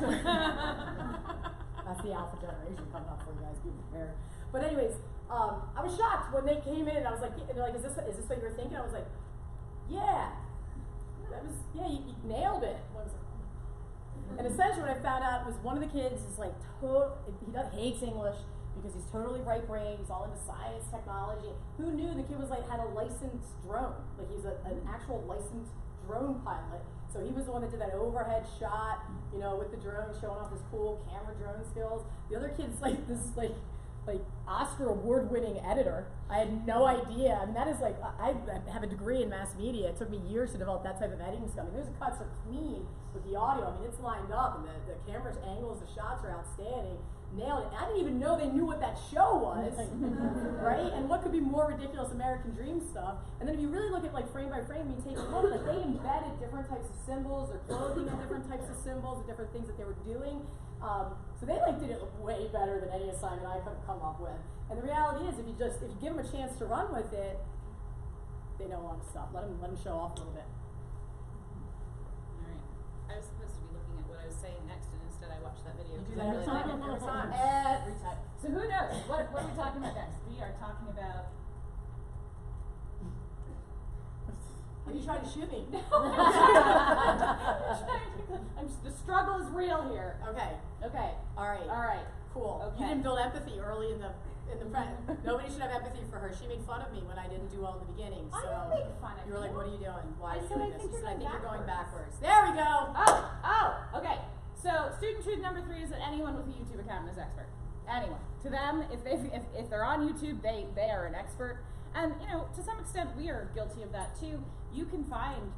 that's the alpha generation coming up for you guys, be prepared. But anyways, I was shocked when they came in and I was like, and they're like, is this what you were thinking? I was like, yeah. You nailed it. And essentially what I found out was one of the kids is like hates English because he's totally right-brained, he's all into science, technology. Who knew the kid was like, had a licensed drone? Like he's an actual licensed drone pilot. So he was the one that did that overhead shot, with the drone, showing off his cool camera drone skills. The other kid's like this Oscar award-winning editor. I had no idea. I mean, that is like, I have a degree in mass media. It took me years to develop that type of editing skill. I mean, those cuts are clean with the audio. I mean, it's lined up, and the camera's angles, the shots are outstanding. Nailed it. I didn't even know they knew what that show was, right? And what could be more ridiculous American Dream stuff? And then if you really look at like frame by frame, you take a look, like they embedded different types of symbols, their clothing had different types of symbols, and different things that they were doing. So they did it way better than any assignment I could have come up with. And the reality is, if you give them a chance to run with it, they know a lot of stuff. Let them show off a little bit. All right. I was supposed to be looking at what I was saying next, and instead I watched that video. You do that every time? Every time. Every time. So who knows? What are we talking about next? We are talking about. Are you trying to shoot me? The struggle is real here. Okay. All right. Cool. Okay. You didn't build empathy early in the Nobody should have empathy for her. She made fun of me when I didn't do well in the beginning. So I didn't make fun of you were like, "What are you doing? Why are you said doing I this?" think She you're said, "I think you're going backwards." backwards." There we go. Okay. So student truth number 3 is that anyone with a YouTube account is expert. Anyone. To them, if they're on YouTube, they are an expert. And to some extent, we are guilty of that too. You can find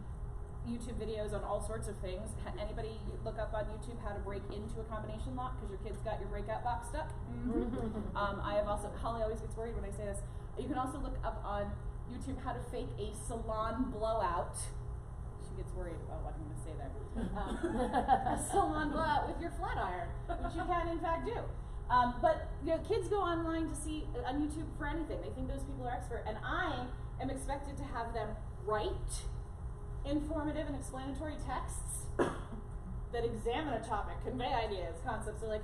YouTube videos on all sorts of things. Anybody look up on YouTube how to break into a combination lock because your kid's got your breakout box stuck? Mm-hmm. I have also, Holly always gets worried when I say this. You can also look up on YouTube how to fake a salon blowout. She gets worried about what I'm going to say there. A salon blowout with your flat iron, which you can in fact do. But kids go online to see on YouTube for anything. They think those people are expert, and I am expected to have them write informative and explanatory texts that examine a topic, convey ideas, concepts. So like,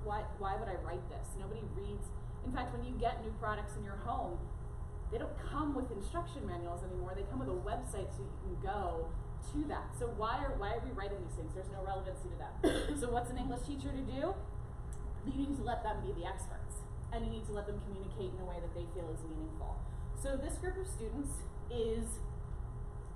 why would I write this? Nobody reads. In fact, when you get new products in your home, they don't come with instruction manuals anymore. They come with a website so you can go to that. So why are we writing these things? There's no relevancy to that. So what's an English teacher to do? You need to let them be the experts, and you need to let them communicate in a way that they feel is meaningful. So this group of students is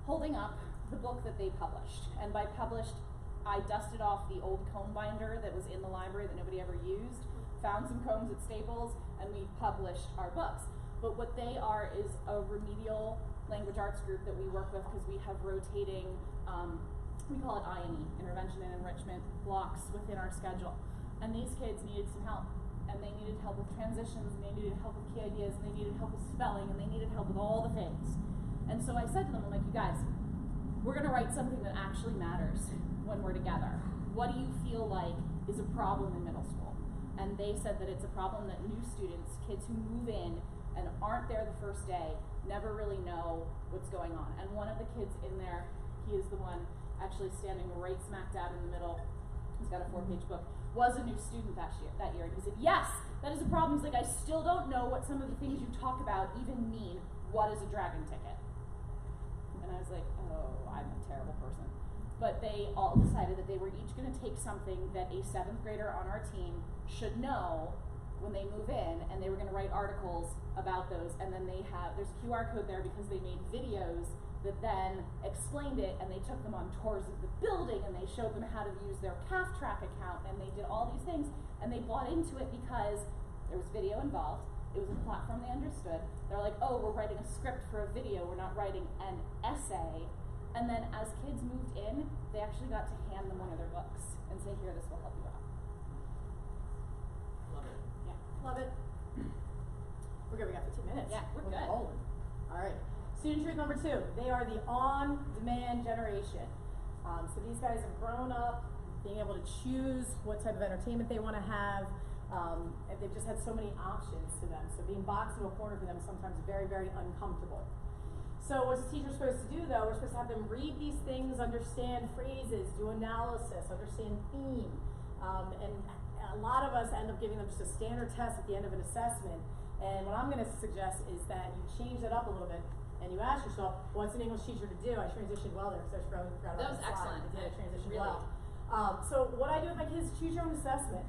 holding up the book that they published. And by published, I dusted off the old comb binder that was in the library that nobody ever used, found some combs at Staples, and we published our books. But what they are is a remedial language arts group that we work with because we have rotating, we call it I&E, Intervention and Enrichment, blocks within our schedule. And these kids needed some help. And they needed help with transitions, and they needed help with key ideas, and they needed help with spelling, and they needed help with all the things. And so I said to them, I'm like, you guys, we're going to write something that actually matters when we're together. What do you feel like is a problem in middle school? And they said that it's a problem that new students, kids who move in and aren't there the first day, never really know what's going on. And one of the kids in there, he is the one actually standing right smack dab in the middle. He's got a 4-page book. Was a new student that year. And he said, yes, that is a problem. He's like, I still don't know what some of the things you talk about even mean. What is a dragon ticket? And I was like, oh, I'm a terrible person. But they all decided that they were each going to take something that a 7th grader on our team should know when they move in, and they were going to write articles about those. And then there's a QR code there because they made videos that then explained it, and they took them on tours of the building, and they showed them how to use their calf track account, and they did all these things, and they bought into it because there was video involved. It was a platform they understood. They're like, oh, we're writing a script for a video, we're not writing an essay. And then as kids moved in, they actually got to hand them one of their books and say, here, this will help you out. Love it. Yeah, love it. We're good, we got 15 minutes. Yeah, we're good. Rolling. All right. Student truth number 2, they are the on-demand generation. So these guys have grown up being able to choose what type of entertainment they want to have, and they've just had so many options to them. So being boxed in a corner for them is sometimes very, very uncomfortable. So what's the teacher supposed to do though? We're supposed to have them read these things, understand phrases, do analysis, understand theme. And a lot of us end up giving them just a standard test at the end of an assessment. And what I'm going to suggest is that you change that up a little bit and you ask yourself, what's an English teacher to do? I transitioned well there because I forgot about That was the slide. excellent. I did, I transitioned Really. well. So what I do with my kids, choose your own assessment.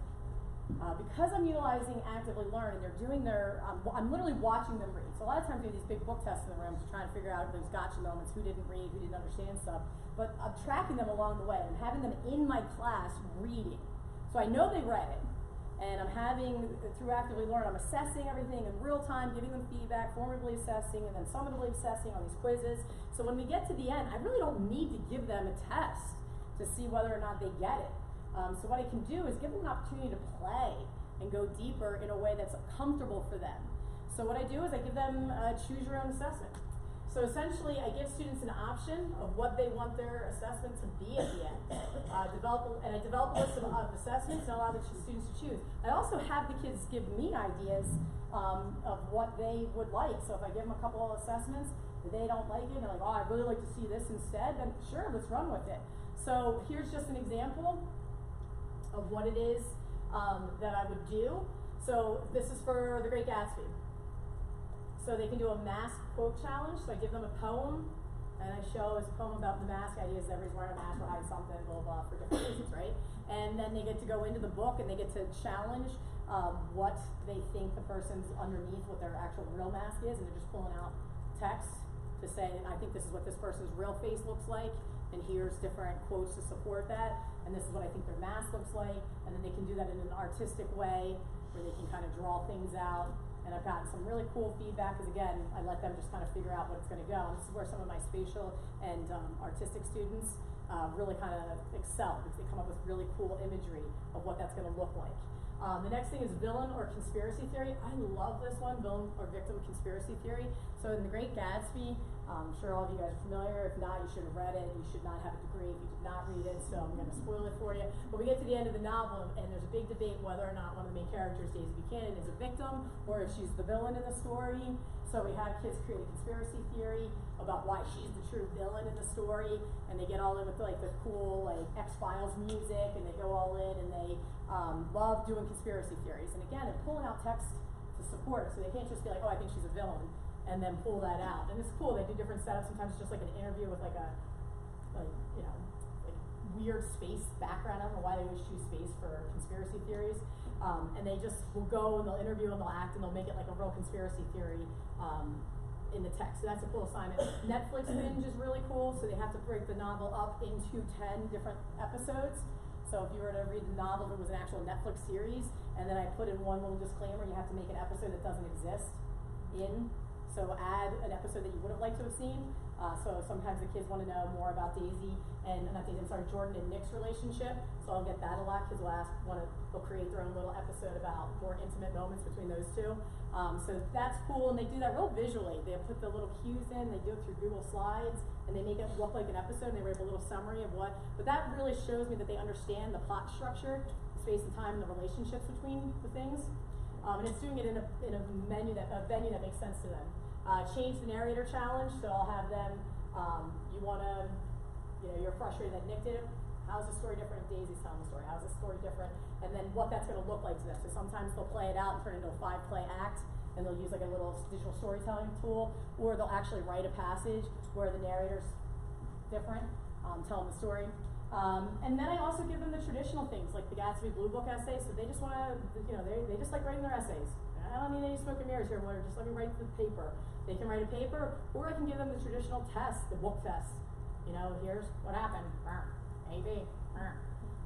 Because I'm utilizing actively learn and they're doing their, I'm literally watching them read. So a lot of times we have these big book tests in the rooms trying to figure out those gotcha moments, who didn't read, who didn't understand stuff. But I'm tracking them along the way and having them in my class reading. So I know they read it. And I'm having, through actively learn, I'm assessing everything in real time, giving them feedback, formatively assessing, and then summatively assessing on these quizzes. So when we get to the end, I really don't need to give them a test to see whether or not they get it. So what I can do is give them an opportunity to play and go deeper in a way that's comfortable for them. So what I do is I give them a choose your own assessment. So essentially I give students an option of what they want their assessment to be at the end. I develop a list of assessments and allow the students to choose. I also have the kids give me ideas of what they would like. So if I give them a couple of assessments, if they don't like it, they're like, oh, I'd really like to see this instead, then sure, let's run with it. So here's just an example of what it is that I would do. So this is for The Great Gatsby. So they can do a mask quote challenge. So I give them a poem, and I show it's a poem about the mask. The idea is everybody's wearing a mask or hide something, blah, blah, blah, for different reasons, right? And then they get to go into the book and they get to challenge what they think the person's underneath, what their actual real mask is, and they're just pulling out text to say, I think this is what this person's real face looks like, and here's different quotes to support that, and this is what I think their mask looks like, and then they can do that in an artistic way where they can kind of draw things out. And I've gotten some really cool feedback because again, I let them just kind of figure out what it's going to go. And this is where some of my spatial and artistic students really kind of excel because they come up with really cool imagery of what that's going to look like. The next thing is villain or conspiracy theory. I love this one, villain or victim conspiracy theory. So in The Great Gatsby, I'm sure all of you guys are familiar. If not, you should have read it. You should not have a degree if you did not read it, so I'm going to spoil it for you. But we get to the end of the novel, and there's a big debate whether or not one of the main characters, Daisy Buchanan, is a victim or if she's the villain in the story. So we have kids create a conspiracy theory about why she's the true villain in the story, and they get all in with like the cool like X-Files music, and they go all in, and they love doing conspiracy theories. And again, they're pulling out text to support it, so they can't just be like, oh, I think she's a villain, and then pull that out. And it's cool, they do different setups. Sometimes it's just like an interview with like a, you know, like weird space background. I don't know why they always choose space for conspiracy theories. And they just will go and they'll interview and they'll act and they'll make it like a real conspiracy theory in the text. So that's a cool assignment. Netflix binge is really cool, so they have to break the novel up into 10 different episodes. So if you were to read the novel, if it was an actual Netflix series, and then I put in one little disclaimer, you have to make an episode that doesn't exist in. So add an episode that you would have liked to have seen. So sometimes the kids want to know more about Daisy and, not Daisy, I'm sorry, Jordan and Nick's relationship. So I'll get that a lot. Kids will they'll create their own little episode about more intimate moments between those two. So that's cool, and they do that real visually. They put the little cues in, they do it through Google Slides, and they make it look like an episode, and they write a little summary of what, but that really shows me that they understand the plot structure, space and time, and the relationships between the things. And it's doing it in a venue that makes sense to them. Change the narrator challenge, so I'll have them, you're frustrated that Nick did it. How's the story different if Daisy's telling the story? How's the story different? And then what that's going to look like to them. So sometimes they'll play it out and turn it into a 5-play act, and they'll use like a little digital storytelling tool, or they'll actually write a passage where the narrator's different, telling the story. And then I also give them the traditional things like the Gatsby Blue Book essays. So they just want to, they just like writing their essays. I don't need any smoke and mirrors here, just let me write the paper. They can write a paper, or I can give them the traditional test, the book test. Here's what happened, A, B,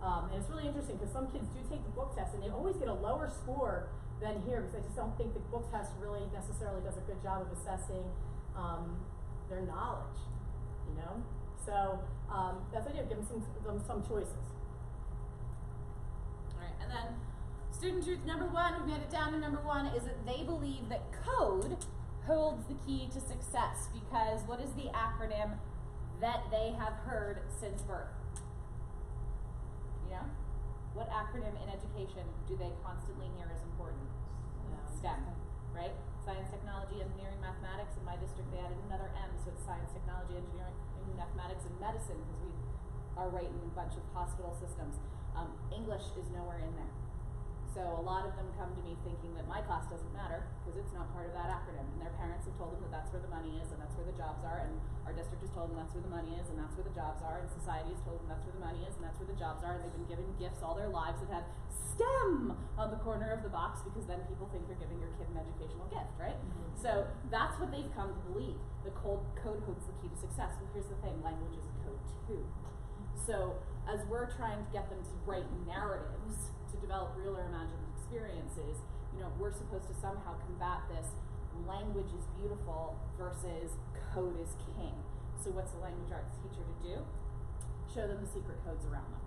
and it's really interesting because some kids do take the book test and they always get a lower score than here because I just don't think the book test really necessarily does a good job of assessing their knowledge, So that's what I do, give them some choices. All right, and then student truth number 1, we made it down to number 1, is that they believe that code holds the key to success because what is the acronym that they have heard since birth? What acronym in education do they constantly hear is important? STEM. right? Science, technology, engineering, mathematics. In my district, they added another M, so it's science, technology, engineering, mathematics, and medicine, because we are right in a bunch of hospital systems. English is nowhere in there. So a lot of them come to me thinking that my class doesn't matter because it's not part of that acronym, and their parents have told them that that's where the money is and that's where the jobs are, and our district has told them that's where the money is and that's where the jobs are, and society has told them that's where the money is and that's where the jobs are, and they've been given gifts all their lives that have STEM on the corner of the box because then people think they're giving your kid an educational gift, right? Mm-hmm. So that's what they've come to believe. The code holds the key to success. Well, here's the thing, language is a code too. So as we're trying to get them to write narratives, to develop real or imagined experiences, we're supposed to somehow combat this language is beautiful versus code is king. So what's a language arts teacher to do? Show them the secret codes around them.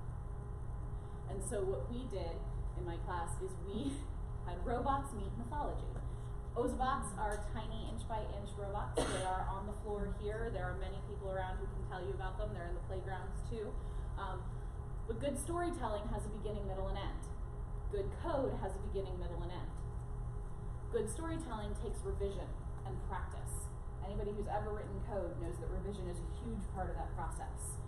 And so what we did in my class is we had robots meet mythology. Ozobots are tiny inch-by-inch robots. They are on the floor here. There are many people around who can tell you about them. They're in the playgrounds too. But good storytelling has a beginning, middle, and end. Good code has a beginning, middle, and end. Good storytelling takes revision and practice. Anybody who's ever written code knows that revision is a huge part of that process.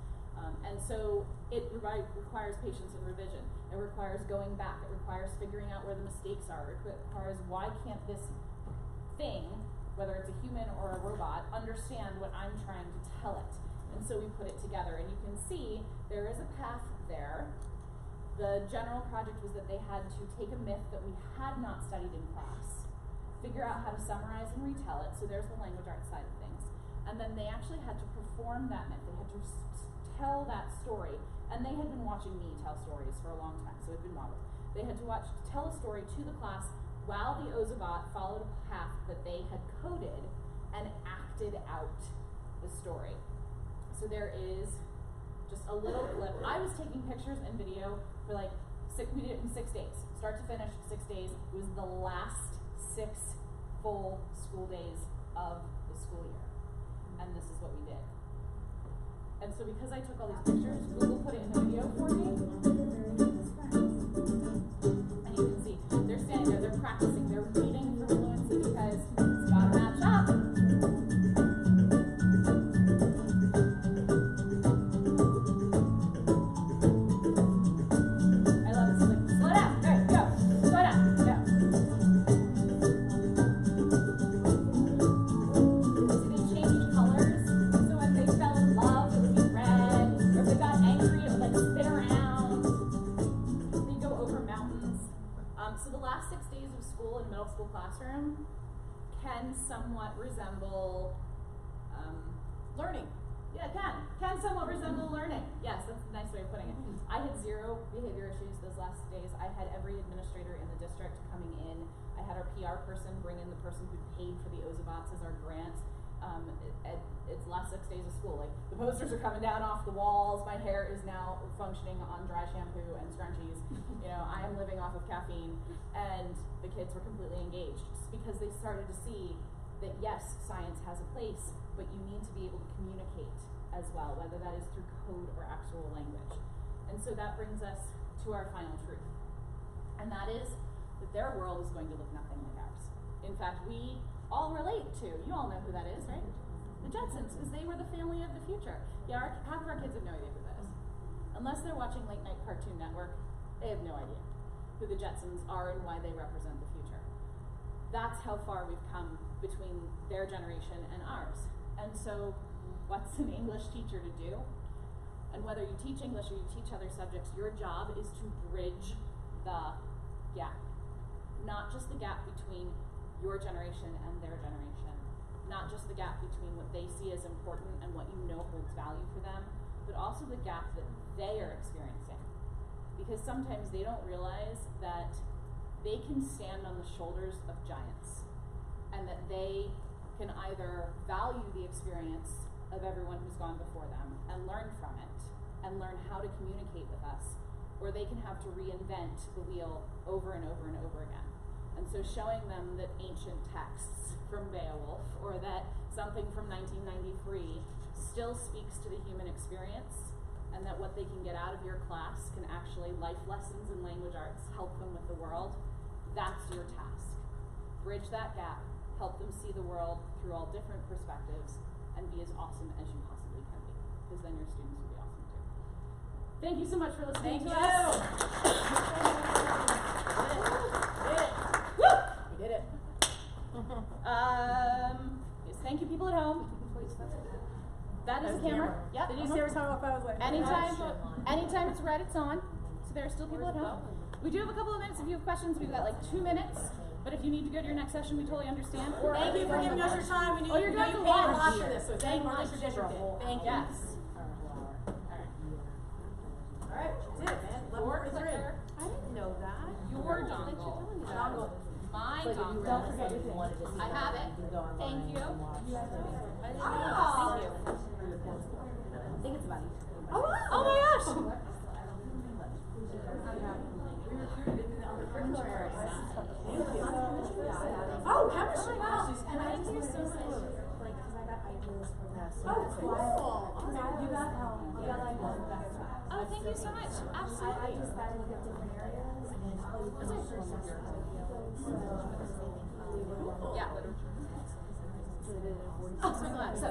And so it requires patience and revision. It requires going back. It requires figuring out where the mistakes are. It requires why can't this thing, whether it's a human or a robot, understand what I'm trying to tell it. And so we put it together. And you can see there is a path there. The general project was that they had to take a myth that we had not studied in class, figure out how to summarize and retell it. So there's the language arts side of things. And then they actually had to perform that myth. They had to tell that story. And they had been watching me tell stories for a long time, so it had been modeled. They had to tell a story to the class while the Ozobot followed a path that they had coded and acted out the story. So there is just a little clip. I was taking pictures and video for we did it in 6 days. Start to finish, 6 days. It was the last 6 full school days of the school year. And this is what we did. And so because I took all these pictures, Google put it in a video for me. And you can see, they're standing there, they're practicing, they're reading for fluency because it's gotta match up. I love this, slow down, there, go, slow down, go. So they changed colors, so when they fell in love, it would be red, or if they got angry, it would spin around. They go over mountains. So the last 6 days of school in a middle school classroom can somewhat resemble learning. Yeah, it can somewhat resemble learning. Yes, that's a nice way of putting it. I had 0 behavior issues those last days. I had every administrator in the district coming in. I had our PR person bring in the person who paid for the Ozobots as our grant. It's the last 6 days of school. The posters are coming down off the walls. My hair is now functioning on dry shampoo and scrunchies. I am living off of caffeine, and the kids were completely engaged because they started to see that yes, science has a place, but you need to be able to communicate as well, whether that is through code or actual language. And so that brings us to our final truth, and that is that their world is going to look nothing like ours. In fact, we all relate to, you all know who that is, right? The Jetsons, because they were the family of the future. Yeah, half of our kids have no idea who that is. Unless they're watching late night Cartoon Network, they have no idea who the Jetsons are and why they represent the future. That's how far we've come between their generation and ours. And so what's an English teacher to do? And whether you teach English or you teach other subjects, your job is to bridge the gap. Not just the gap between your generation and their generation. Not just the gap between what they see as important and what you know holds value for them, but also the gap that they are experiencing. Because sometimes they don't realize that they can stand on the shoulders of giants, and that they can either value the experience of everyone who's gone before them and learn from it and learn how to communicate with us, or they can have to reinvent the wheel over and over and over again. And so showing them that ancient texts from Beowulf or that something from 1993 still speaks to the human experience, and that what they can get out of your class can actually, life lessons in language arts, help them with the world, that's your task. bridge that gap, help them see the world through all different perspectives, and be as awesome as you possibly can be, because then your students will be awesome too. Thank you so much for listening to us. We did it. Yes, thank you, people at home. That is a camera. Yep. Did you see every time I was like, Anytime it's red, it's on. So there are still people at home. We do have a couple of minutes if you have questions. We've got like 2 minutes. But if you need to go to your next session, we totally understand. Or thank you for giving us your time. We knew you're you going paid to a lot lunch. for this, so thank you for your district. Thank you. Yes. All right, that's it, man. Your 11:43. clicker. I didn't know that. Your dongle. Dongle. My Like if you dongle. don't forget your thing, I have it. you can go online Thank you. and watch. I didn't know that. Thank you. I think it's about each. Oh my gosh. Oh, chemistry. Wow. And I think you're so much, like, because I got ideas from that. So Oh, that's cool. You got help. You got like one back. Oh, thank you so much. Absolutely. I just had to look at different areas and all you can do is Yeah. So, I'm so glad. So